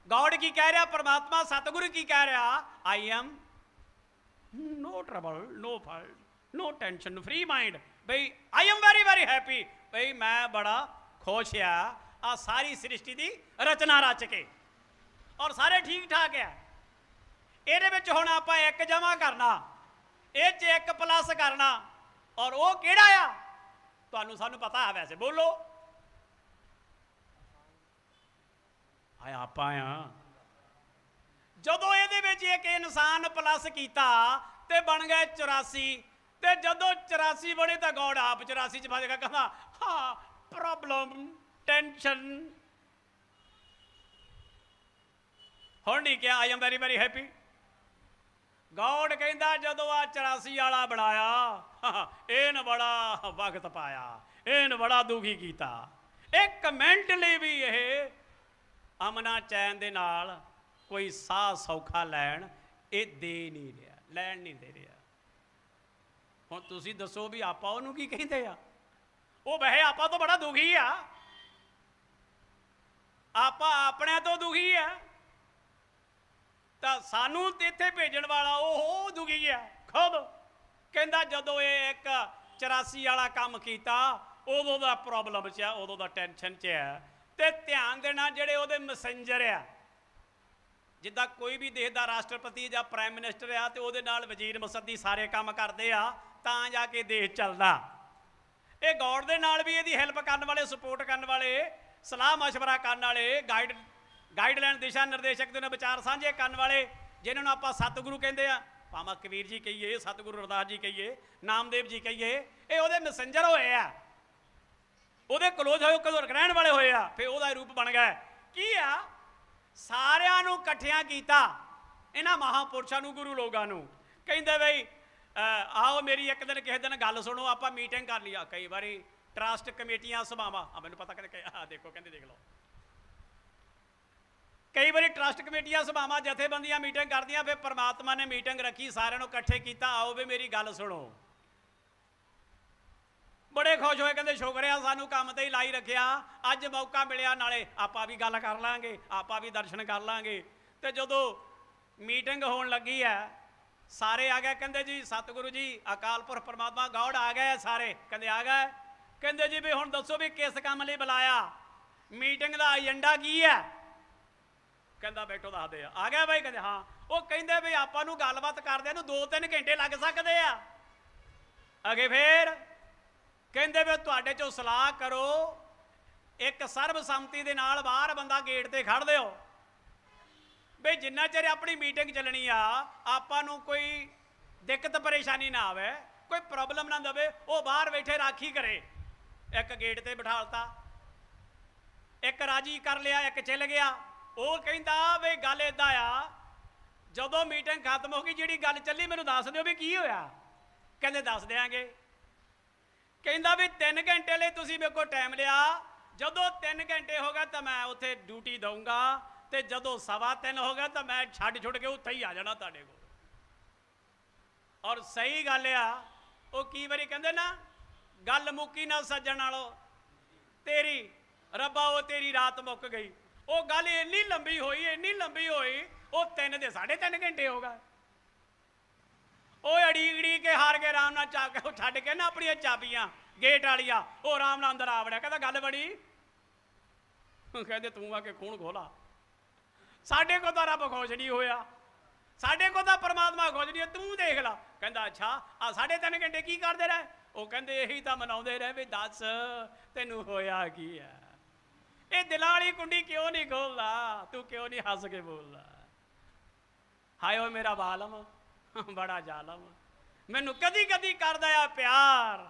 गॉड की कह रहा, परमात्मा सतगुरु की कह रहा, I am no trouble, no fault, no tension, free mind. भाई I am very very happy, भाई मैं बड़ा खुश आ सारी सृष्टि की रचना रच के, और सारे ठीक ठाक है। ये हुण आपां एक जमा करना, ये एक प्लस करना, और वो किहड़ा आ तुहानूं सानूं पता है, वैसे बोलो आए आपां आ। जदों ये एक इंसान प्लस किया तो बन गए 84, ते जदों 84 बने तो गॉड आप 84 च फस गया, कहना हाँ प्रॉब्लम टेंशन। हुण नहीं क्या आई am very very happy. God कहता जदों आ 84 वाला बनाया, इन बड़ा वक्त पाया, इन बड़ा दुखी किया, एक मिनट लिए भी ये अमना चैन दे नाल कोई साह सौखा लैन ये दे नहीं रहा, लैन नहीं दे रहा। हुण तुसीं दसो भी आपां उहनूं की कहिंदे आ? वो वैसे आपां तो बड़ा दुखी आ, आपां अपने तो दुखी है, तो सानू इत्थे भेजण वाला वो दुखी है खुद। कहंदा जदों ये एक 84 वाला काम किया उदों दा प्रॉब्लम च आ, उदों दा टेंशन च है। ते ध्यान देना जिहड़े उहदे मैसेंजर आ, जिद्दां कोई भी देश का राष्ट्रपति या प्राइम मिनिस्टर आ तो उहदे नाल वजीर मुसद्दी सारे काम करते आ तां जाके देश चलदा। ये गॉड दे नाल भी इहदी हैल्प करन वाले, सपोर्ट करन वाले, सलाह मशवरा करन वाले, गाइडलाइन दिशा निर्देशक दे विचार साझे करन वाले, जिन्होंने आपां सतगुरु कहंदे आ, भावें कबीर जी कहिए, सतगुरु रविदास जी कहिए, नामदेव जी कहिए, ये उहदे मैसेंजर होए आ। ਉਹਦੇ ਕਲੋਜ਼ ਹੋਏ, ਕਦੋਂ ਰਹਿਣ ਵਾਲੇ ਹੋਏ ਆ, ਫਿਰ ਉਹਦਾ ਰੂਪ ਬਣ ਗਿਆ ਕੀ ਆ, ਸਾਰਿਆਂ ਨੂੰ ਇਕੱਠਿਆਂ ਕੀਤਾ ਇਹਨਾਂ ਮਹਾਂਪੁਰਸ਼ਾਂ ਨੂੰ, ਗੁਰੂ ਲੋਕਾਂ ਨੂੰ। ਕਹਿੰਦੇ ਬਈ ਆਓ ਮੇਰੀ ਇੱਕ ਦਿਨ ਕਿਸੇ ਦਿਨ ਗੱਲ ਸੁਣੋ, ਆਪਾਂ ਮੀਟਿੰਗ ਕਰ ਲਿਆ। ਕਈ ਵਾਰੀ ਟਰਸਟ ਕਮੇਟੀਆਂ ਸਭਾਵਾਂ, ਮੈਨੂੰ ਪਤਾ ਕਹਿੰਦੇ ਦੇਖੋ, ਕਹਿੰਦੇ ਦੇਖ ਲਓ, ਕਈ ਵਾਰੀ ਟਰਸਟ ਕਮੇਟੀਆਂ ਸਭਾਵਾਂ ਜਥੇਬੰਦੀਆਂ ਮੀਟਿੰਗ ਕਰਦੀਆਂ, ਫਿਰ ਪਰਮਾਤਮਾ ਨੇ ਮੀਟਿੰਗ ਰੱਖੀ, ਸਾਰਿਆਂ ਨੂੰ ਇਕੱਠੇ ਕੀਤਾ, ਆਓ ਵੀ ਮੇਰੀ ਗੱਲ ਸੁਣੋ। ਬੜੇ ਖੁਸ਼ ਹੋਏ, ਕਹਿੰਦੇ ਸ਼ੁਕਰ ਆ ਸਾਨੂੰ ਕੰਮ ਤੇ ਹੀ ਲਾਈ ਰੱਖਿਆ, ਅੱਜ ਮੌਕਾ ਮਿਲਿਆ, ਨਾਲੇ ਆਪਾਂ ਵੀ ਗੱਲ ਕਰ ਲਾਂਗੇ, ਆਪਾਂ ਵੀ ਦਰਸ਼ਨ ਕਰ ਲਾਂਗੇ। ਤੇ ਜਦੋਂ ਮੀਟਿੰਗ ਹੋਣ ਲੱਗੀ ਹੈ, ਸਾਰੇ ਆ ਗਏ, ਕਹਿੰਦੇ ਜੀ ਸਤਿਗੁਰੂ ਜੀ ਅਕਾਲ ਪੁਰਖ ਪਰਮਾਤਮਾ ਗੌੜ ਆ ਗਏ ਸਾਰੇ, ਕਹਿੰਦੇ ਆ ਗਏ। ਕਹਿੰਦੇ ਜੀ ਵੀ ਹੁਣ ਦੱਸੋ ਵੀ ਕਿਸ ਕੰਮ ਲਈ ਬੁਲਾਇਆ, ਮੀਟਿੰਗ ਦਾ ਏਜੰਡਾ ਕੀ ਹੈ? ਕਹਿੰਦਾ ਬੈਠੋ ਦੱਸਦੇ ਆ ਗਿਆ ਬਾਈ, ਕਹਿੰਦੇ ਹਾਂ। ਉਹ ਕਹਿੰਦੇ ਵੀ ਆਪਾਂ ਨੂੰ ਗੱਲਬਾਤ ਕਰਦਿਆਂ ਨੂੰ 2-3 ਘੰਟੇ ਲੱਗ ਸਕਦੇ ਆ। ਅੱਗੇ ਫੇਰ ਕਹਿੰਦੇ ਵੀ ਤੁਹਾਡੇ ਚੋਂ ਸਲਾਹ ਕਰੋ, ਇੱਕ ਸਰਬਸੰਮਤੀ ਦੇ ਨਾਲ ਬਾਹਰ ਬੰਦਾ ਗੇਟ ਤੇ ਖੜ ਦਿਓ ਬਈ ਜਿੰਨਾ ਚਿਰ ਆਪਣੀ ਮੀਟਿੰਗ ਚੱਲਣੀ ਆ, ਆਪਾਂ ਨੂੰ ਕੋਈ ਦਿੱਕਤ ਪਰੇਸ਼ਾਨੀ ਨਾ ਆਵੇ, ਕੋਈ ਪ੍ਰੋਬਲਮ ਨਾ ਦੇਵੇ, ਉਹ ਬਾਹਰ ਬੈਠੇ ਰਾਖੀ ਕਰੇ। ਇੱਕ ਗੇਟ ਤੇ ਬਿਠਾਲਤਾ, ਇੱਕ ਰਾਜੀ ਕਰ ਲਿਆ, ਇੱਕ ਚੱਲ ਗਿਆ। ਉਹ ਕਹਿੰਦਾ ਵੀ ਗੱਲ ਏਦਾਂ ਆ, ਜਦੋਂ ਮੀਟਿੰਗ ਖਤਮ ਹੋ ਗਈ ਜਿਹੜੀ ਗੱਲ ਚੱਲੀ ਮੈਨੂੰ ਦੱਸ ਦਿਓ ਵੀ ਕੀ ਹੋਇਆ। ਕਹਿੰਦੇ ਦੱਸ ਦਿਆਂਗੇ। ਕਹਿੰਦਾ ਵੀ 3 ਘੰਟੇ ਲਈ ਤੁਸੀਂ ਮੇਰੇ ਕੋਲ ਟਾਈਮ ਲਿਆ, ਜਦੋਂ 3 ਘੰਟੇ ਹੋ ਗਏ ਤਾਂ ਮੈਂ ਉੱਥੇ ਡਿਊਟੀ ਦਊਂਗਾ, ਤੇ ਜਦੋਂ 3:15 ਹੋ ਗਿਆ ਤਾਂ ਮੈਂ ਛੱਡ ਕੇ ਉੱਥੇ ਹੀ ਆ ਜਾਣਾ ਤੁਹਾਡੇ ਕੋਲ। ਔਰ ਸਹੀ ਗੱਲ ਆ, ਉਹ ਕਈ ਵਾਰੀ ਕਹਿੰਦੇ ਨਾ ਗੱਲ ਮੁੱਕੀ ਨਾ ਸੱਜਣ ਨਾਲੋਂ ਤੇਰੀ ਰੱਬਾ, ਉਹ ਤੇਰੀ ਰਾਤ ਮੁੱਕ ਗਈ। ਉਹ ਗੱਲ ਇੰਨੀ ਲੰਬੀ ਹੋਈ, ਇੰਨੀ ਲੰਬੀ ਹੋਈ, ਉਹ 3 ਦੇ 3.5 ਘੰਟੇ ਹੋ ਗਏ। ਉਹ ਅੜੀ ਕੇ ਹਾਰ ਕੇ ਆਰਾਮ ਨਾਲ ਉਹ ਛੱਡ ਕੇ ਨਾ ਆਪਣੀਆਂ ਚਾਬੀਆਂ ਗੇਟ ਵਾਲੀਆਂ, ਉਹ ਆਰਾਮ ਨਾਲ ਅੰਦਰ ਆ ਵੜਿਆ। ਕਹਿੰਦਾ ਗੱਲ ਬੜੀ, ਕਹਿੰਦੇ ਤੂੰ ਆ ਕੇ ਖੂਨ ਖੋਲਾ, ਸਾਡੇ ਕੋਲ ਤਾਂ ਰੱਬ ਖੁਸ਼ ਨਹੀਂ ਹੋਇਆ, ਸਾਡੇ ਕੋਲ ਤਾਂ ਪਰਮਾਤਮਾ ਖੁਸ਼ ਨਹੀਂ, ਤੂੰ ਦੇਖ ਲਾ। ਕਹਿੰਦਾ ਅੱਛਾ ਆ 3.5 ਘੰਟੇ ਕੀ ਕਰਦੇ ਰਹੇ? ਉਹ ਕਹਿੰਦੇ ਇਹੀ ਤਾਂ ਮਨਾਉਂਦੇ ਰਹੇ ਵੀ ਦੱਸ ਤੈਨੂੰ ਹੋਇਆ ਕੀ ਹੈ, ਇਹ ਦਿਲਾਂ ਵਾਲੀ ਕੁੰਡੀ ਕਿਉਂ ਨਹੀਂ ਖੋਲਦਾ, ਤੂੰ ਕਿਉਂ ਨਹੀਂ ਹੱਸ ਕੇ ਬੋਲਦਾ? ਹਾਏ ਓ ਮੇਰਾ ਬਾਲਮ ਬੜਾ ਜ਼ਾਲਮ, ਮੈਨੂੰ ਕਦੀ ਕਦੀ ਕਰਦਾ ਆ ਪਿਆਰ,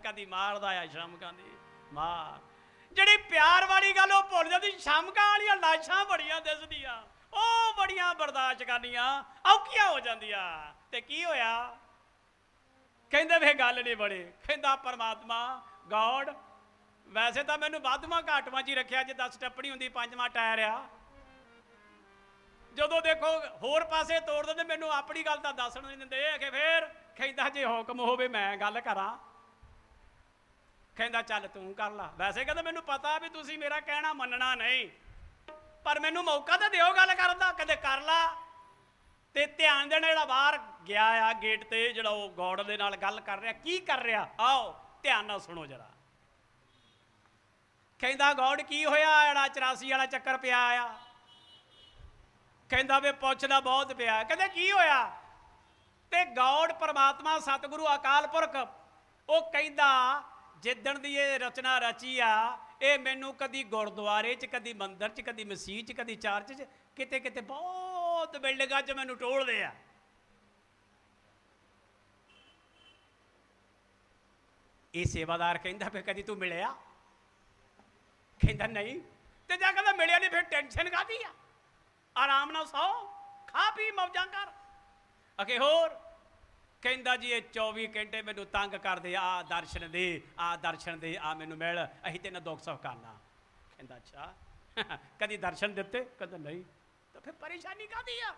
ਕਦੀ ਮਾਰਦਾ ਆ ਸ਼ਮਕਾਂ ਦੀ ਮਾਰ। ਜਿਹੜੀ ਪਿਆਰ ਵਾਲੀ ਗੱਲ ਉਹ ਭੁੱਲ ਜਾਂਦੀ, ਸ਼ਮਕਾਂ ਵਾਲੀਆਂ ਲਾਸ਼ਾਂ ਬੜੀਆਂ ਦਿਸਦੀਆਂ, ਉਹ ਬੜੀਆਂ ਬਰਦਾਸ਼ਤ ਕਰਨੀਆਂ ਔਖੀਆਂ ਹੋ ਜਾਂਦੀਆਂ। ਤੇ ਕੀ ਹੋਇਆ? ਕਹਿੰਦੇ ਵੇ ਗੱਲ ਨਹੀਂ ਬਣੀ। ਕਹਿੰਦਾ ਪਰਮਾਤਮਾ ਗੌਡ, ਵੈਸੇ ਤਾਂ ਮੈਨੂੰ ਵਾਧਵਾਂ ਘਾਟਵਾਂ 'ਚ ਹੀ ਰੱਖਿਆ, ਜੇ 10 ਟੱਪਣੀ ਹੁੰਦੀ 5ਵਾਂ ਟਾਇਰ ਆ, ਜਦੋਂ ਦੇਖੋ ਹੋਰ ਪਾਸੇ ਤੋੜ ਦਿੰਦੇ, ਮੈਨੂੰ ਆਪਣੀ ਗੱਲ ਤਾਂ ਦੱਸਣ ਨਹੀਂ ਦਿੰਦੇ। ਇਹ ਕਿ ਫੇਰ ਕਹਿੰਦਾ ਜੇ ਹੁਕਮ ਹੋਵੇ ਮੈਂ ਗੱਲ ਕਰਾਂ। ਕਹਿੰਦਾ ਚੱਲ ਤੂੰ ਕਰ ਲਾ। ਵੈਸੇ ਕਹਿੰਦਾ ਮੈਨੂੰ ਪਤਾ ਵੀ ਤੁਸੀਂ ਮੇਰਾ ਕਹਿਣਾ ਮੰਨਣਾ ਨਹੀਂ, ਪਰ ਮੈਨੂੰ ਮੌਕਾ ਤਾਂ ਦਿਓ ਗੱਲ ਕਰਨ ਦਾ। ਕਹਿੰਦੇ ਕਰ ਲਾ। ਤੇ ਧਿਆਨ ਦੇਣਾ, ਜਿਹੜਾ ਬਾਹਰ ਗਿਆ ਆ ਗੇਟ ਤੇ, ਜਿਹੜਾ ਉਹ ਗੌਡ ਦੇ ਨਾਲ ਗੱਲ ਕਰ ਰਿਹਾ, ਕੀ ਕਰ ਰਿਹਾ, ਆਓ ਧਿਆਨ ਨਾਲ ਸੁਣੋ ਜਰਾ। ਕਹਿੰਦਾ ਗੌਡ ਕੀ ਹੋਇਆ, ਜਿਹੜਾ 84 ਵਾਲਾ ਚੱਕਰ ਪਿਆ ਆ? ਕਹਿੰਦਾ ਵੇ ਪੁੱਛਦਾ ਬਹੁਤ ਪਿਆ। ਕਹਿੰਦੇ ਕੀ ਹੋਇਆ? ਤੇ ਗੌਡ ਪਰਮਾਤਮਾ ਸਤਿਗੁਰੂ ਅਕਾਲ ਪੁਰਖ ਉਹ ਕਹਿੰਦਾ ਜਿੱਦਣ ਦੀ ਇਹ ਰਚਨਾ ਰਚੀ ਆ, ਇਹ ਮੈਨੂੰ ਕਦੀ ਗੁਰਦੁਆਰੇ 'ਚ, ਕਦੀ ਮੰਦਿਰ 'ਚ, ਕਦੀ ਮਸੀਤ 'ਚ, ਕਦੀ ਚਰਚ 'ਚ, ਕਿਤੇ ਕਿਤੇ ਬਹੁਤ ਬਿਲਡਿੰਗਾਂ 'ਚ ਮੈਨੂੰ ਟੋਲਦੇ ਆ। ਇਹ ਸੇਵਾਦਾਰ ਕਹਿੰਦਾ ਫਿਰ ਕਦੀ ਤੂੰ ਮਿਲਿਆ? ਕਹਿੰਦਾ ਨਹੀਂ। ਤੇ ਜਾ ਕਹਿੰਦਾ ਮਿਲਿਆ ਨਹੀਂ, ਫਿਰ ਟੈਨਸ਼ਨ ਕਾਹਦੀ ਆ, ਆਰਾਮ ਨਾਲ ਸੌ, ਖਾ ਪੀ ਮੌਜਾਂ ਕਰ। ਅਗੇ ਹੋਰ ਕਹਿੰਦਾ ਜੀ ਇਹ 24 ਘੰਟੇ ਮੈਨੂੰ ਤੰਗ ਕਰਦੇ, ਆ ਦਰਸ਼ਨ ਦੇ, ਆ ਦਰਸ਼ਨ ਦੇ, ਆ ਮੈਨੂੰ ਮਿਲ, ਅਸੀਂ ਤੈਨੂੰ ਦੁੱਖ ਸੁੱਖ ਕਰਨਾ। ਕਹਿੰਦਾ ਅੱਛਾ ਕਦੀ ਦਰਸ਼ਨ ਦਿੱਤੇ? ਕਹਿੰਦਾ ਨਹੀਂ। ਤਾਂ ਫਿਰ ਪਰੇਸ਼ਾਨੀ ਕਾਹਦੀ ਆ?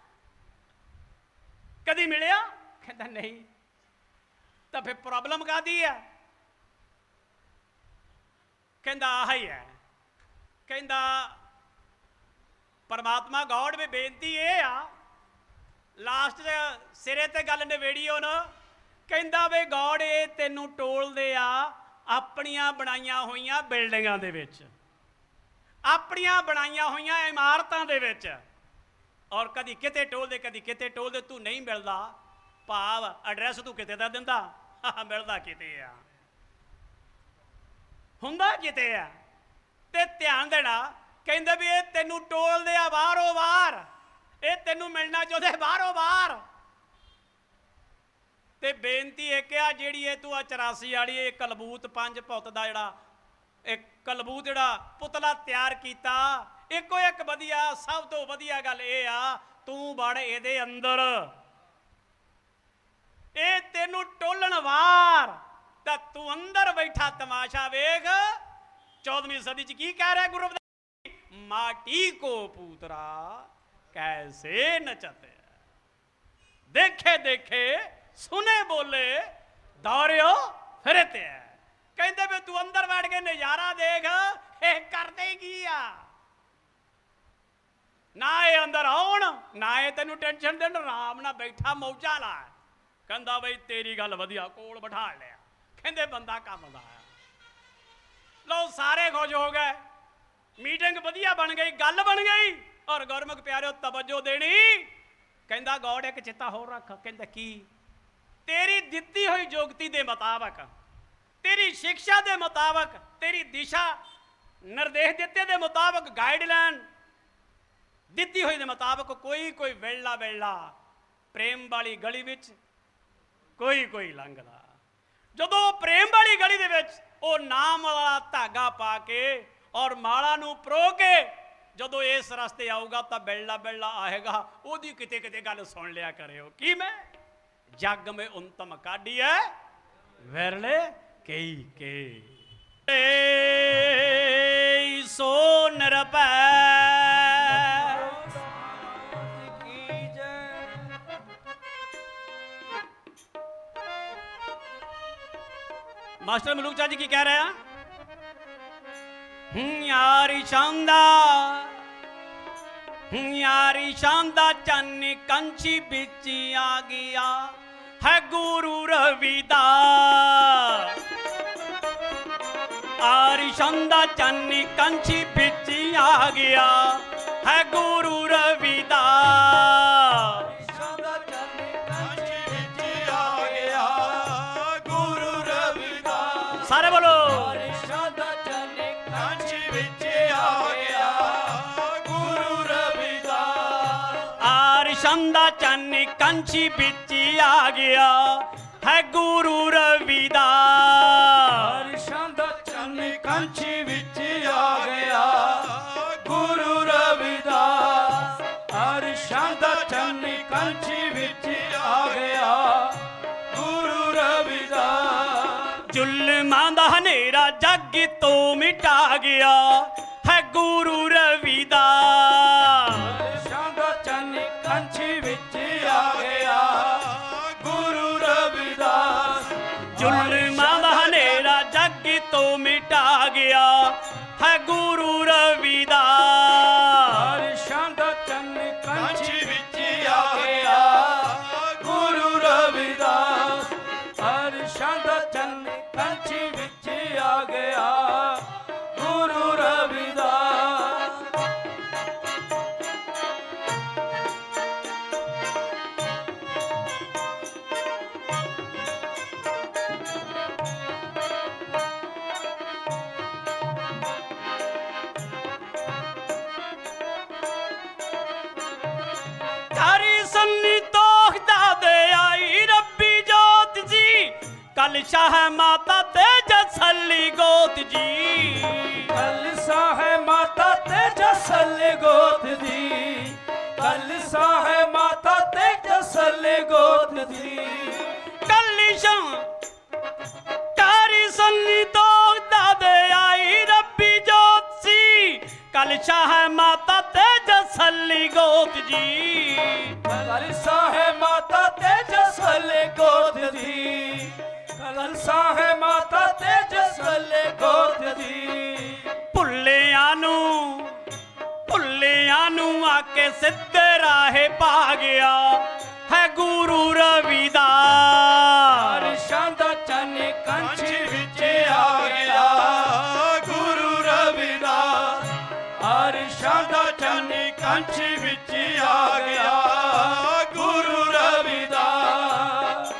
ਕਦੀ ਮਿਲਿਆ? ਕਹਿੰਦਾ ਨਹੀਂ। ਤਾਂ ਫਿਰ ਪ੍ਰੋਬਲਮ ਕਾਹਦੀ ਆ? ਕਹਿੰਦਾ ਆਹ ਹੀ ਹੈ। ਕਹਿੰਦਾ ਪਰਮਾਤਮਾ ਗੌਡ ਵੀ ਬੇਨਤੀ ਇਹ ਆ, ਲਾਸਟ ਸਿਰੇ ਤੇ ਗੱਲ ਨਿਬੇੜੀ ਉਹਨ। ਕਹਿੰਦਾ ਵੇ ਗੌਡ ਇਹ ਤੈਨੂੰ ਟੋਲਦੇ ਆ ਆਪਣੀਆਂ ਬਣਾਈਆਂ ਹੋਈਆਂ ਬਿਲਡਿੰਗਾਂ ਦੇ ਵਿੱਚ, ਆਪਣੀਆਂ ਬਣਾਈਆਂ ਹੋਈਆਂ ਇਮਾਰਤਾਂ ਦੇ ਵਿੱਚ, ਔਰ ਕਦੀ ਕਿਤੇ ਟੋਲਦੇ, ਕਦੀ ਕਿਤੇ ਟੋਲਦੇ। ਤੂੰ ਨਹੀਂ ਮਿਲਦਾ, ਭਾਵ ਐਡਰੈਸ ਤੂੰ ਕਿਤੇ ਦਾ ਦਿੰਦਾ, ਮਿਲਦਾ ਕਿਤੇ ਆ, ਹੁੰਦਾ ਕਿਤੇ ਆ। ਤੇ ਧਿਆਨ ਦੇਣਾ, ਕਹਿੰਦੇ ਵੀ ਇਹ ਤੈਨੂੰ ਟੋਲਦੇ ਆ ਬਾਹਰੋਂ ਬਾਹਰ, ਇਹ ਤੈਨੂੰ ਮਿਲਣਾ ਚਾਹੁੰਦੇ ਬਾਹਰੋਂ ਬਾਹਰ। ਤੇ ਬੇਨਤੀ ਇੱਕ ਆ, ਜਿਹੜੀ ਇਹ ਤੂੰ ਆ 84 ਵਾਲੀ ਇਹ ਕਲਬੂਤ 5 ਪੁੱਤ ਦਾ ਜਿਹੜਾ एक कलबूत जिहड़ा पुतला तैयार कीता, इको एक वधिया, सब तो वधिया गल ये आ तू बड़ इहदे अंदर, ये तेनू टोलण वार तां तू अंदर बैठा तमाशा वेख। 14वीं सदी च की कह रहा गुरु रविदास जी, माटी को पूतरा कैसे नचते, देखे देखे सुने बोले दौड़ियो फिरते है। कहते भी तू अंदर बैठ के नजारा देख, कर देगी आ ना ये अंदर आउण ना ये तेनू टेंशन देन, आराम ना बैठा मौजा ला। कहंदा बई तेरी गल वधिया, कोल बिठा लिया, कहंदे बंदा काम दा आया। लो सारे खुश हो गए, मीटिंग वधिया बन गई, गल बन गई। और गुरमुख प्यारे तवज्जो देनी, कहंदा गौड़ एक चिता होर रख। कहंदा की? तेरी दिती हुई जोगती दे मुताबक, तेरी शिक्षा दे मुताबक, तेरी दिशा निर्देश दिते दे मुताबक, गाइडलाइन दिती हुई दे मुताबक कोई कोई वेला वेला प्रेम वाली गली विच कोई कोई लंघदा। जदों प्रेम वाली गली दे विच ओ नाम वाला धागा पा के और माला नूं परो के जदों इस रस्ते आऊगा तो बेला बेला आएगा, ओदी किते किते गल सुन लिया करियो। की मैं जग में उन्तम काढ़ी है वेरले कई के सो निरपै मास्टर मलूक चाचा जी की कह रहे हैं? यारी शानदार, यारी शानदार चन्न कंची बिच आ गया है गुरु रविदास। आरी शानदार चन्न कंची बिच आ गया है गुरु रविदास। सारे बोलो आरिशंदा चन्न कंची बिच आ गया है गुरु रविदास। आरिशंदा चन्न कंची बिच आ गया गुरु रविदास। आरिशंदा चन्न कंची बिच आ गया गुरु रविदास। जुल्मां दा हनेरा जग तो मिटा गया है गुरु रविदास। आरिशंदा चन्न कंची बिच आ गया गुरु रविदास। जुल्मां दा हनेरा जग तो मिटा गया है गुरु रविदास। आरिशंदा चन्न कंची बिच आ गया गुरु रविदास। आरिशंदा चन्न कंची बिच आ गया गुरु रविदास। तारी सन्नी तोख दादे आई रब्बी जोत जी, कल शाह माता तेजसली गोत जी। कलसा है माता तेजसल गोत दी। कलसा है माता तेजसल गोत दी। कल शाह तारी सन्नी तोख दादे आई रब्बी जोत जी, कल शाह माता तेजसली गोत जी। कलसा है माता तेजसल गोत दी। कलसा है माता तेजसल गोत दी। भुल्लियां नू आके सिद्धे राहे पा गया है गुरु रविदास। आरिशंदा चन्न कंची बिच आ गया गुरु रविदास। आरिशंदा चन्न कंची बिच आ गया गुरु रविदास।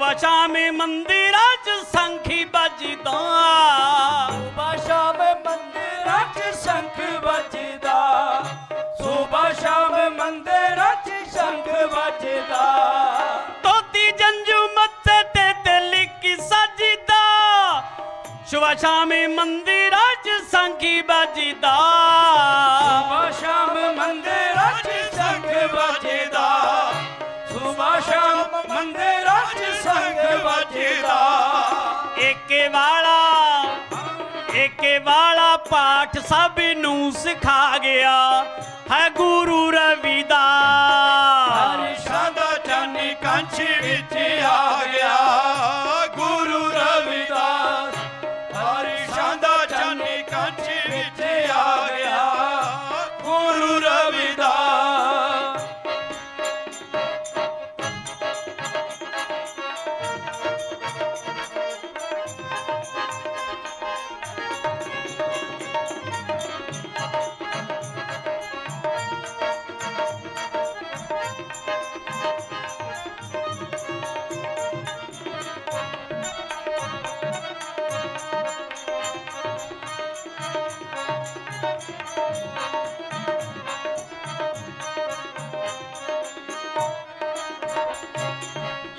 ਸੁਬਹ ਸ਼ਾਮ ਮੰਦਿਰਾਂ 'ਚ ਸੰਖੀ ਵੱਜਦਾ, ਸੁਬਹ ਸ਼ਾਮ ਮੰਦਿਰਾਂ 'ਚ ਸ਼ੰਖ ਵੱਜਦਾ, ਸੁਬਹ ਸ਼ਾਮ ਮੰਦਿਰਾਂ 'ਚ ਸ਼ੰਖ ਵੱਜਦਾ। ਧੋਤੀ ਜੰਝੂ ਮੱਥੇ ਤੇ ਲਿਖੀ ਸਜਦਾ, ਸੁਬਹ ਸ਼ਾਮ ਮੰਦਿਰਾਂ 'ਚ ਸੰਖੀ ਵੱਜਦਾ। ਸੁਬਹ ਸ਼ਾਮ ਮੰਦਿਰਾਂ 'ਚ ਸ਼ੰਖ ਵੱਜਦਾ, ਸੁਬਹ ਸ਼ਾਮ ਮੰਦਿਰਾਂ 'ਚ ਸ਼ੰਖ ਵੱਜਦਾ। ਏਕੇ ਵਾਲਾ ਪਾਠ ਸਭ ਨੂੰ ਸਿਖਾ ਗਿਆ ਹੈ ਗੁਰੂ ਰਵਿਦਾਸ। ਹਰਿਸ਼ਾਂ ਦਾ ਚਾਨੀ ਕੰਛ ਵਿੱਚ ਆ ਗਿਆ ਗੁਰੂ ਰਵਿਦਾਸ। ਹਰਿਸ਼ਾਂ ਦਾ ਚਾਨੀ ਕੰਛ ਵਿੱਚ ਆ ਗਿਆ ਗੁਰੂ ਰਵਿਦਾਸ।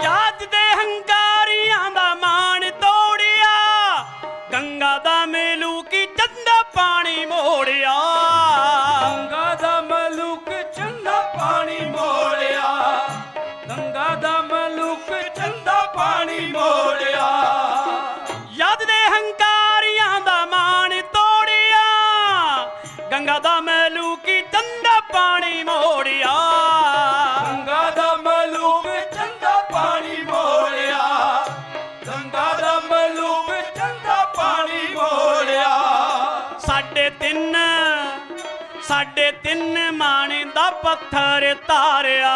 ਯਾਦ ਦੇ ਹੰਕਾਰੀਆਂ ਦਾ ਮਾਣ ਤੋੜਿਆ, ਗੰਗਾ ਦਾ ਮੇਲੂ ਕੀ ਚੰਦਾ ਪਾਣੀ ਮੋੜਿਆ। ਗੰਗਾ ਦਾ ਮਲੂਕ ਚੰਦਾ ਪਾਣੀ ਮੋੜਿਆ, ਗੰਗਾ ਦਾ ਮਲੂਕ ਚੰਦਾ ਪਾਣੀ ਮੋੜਿਆ। ਯਾਦ ਦੇ ਹੰਕਾਰੀਆਂ ਦਾ ਮਾਣ ਤੋੜਿਆ, ਗੰਗਾ ਦਾ ਮੇਲੂ ਕੀ ਚੰਦਾ ਪਾਣੀ ਮੋੜਿਆ। ਗੰਗਾ ਦਾ ਮਲੂਕ ਚੰਦਾ ਪਾਣੀ ਮੋੜਿਆ, ਗੰਗਾ ਦਾ ਮਲੂਕ ਚੰਦਾ ਪਾਣੀ ਮੋੜਿਆ। ਸਾਢੇ ਤਿੰਨ ਮਾਣੇ ਦਾ ਪੱਥਰ ਤਾਰਿਆ,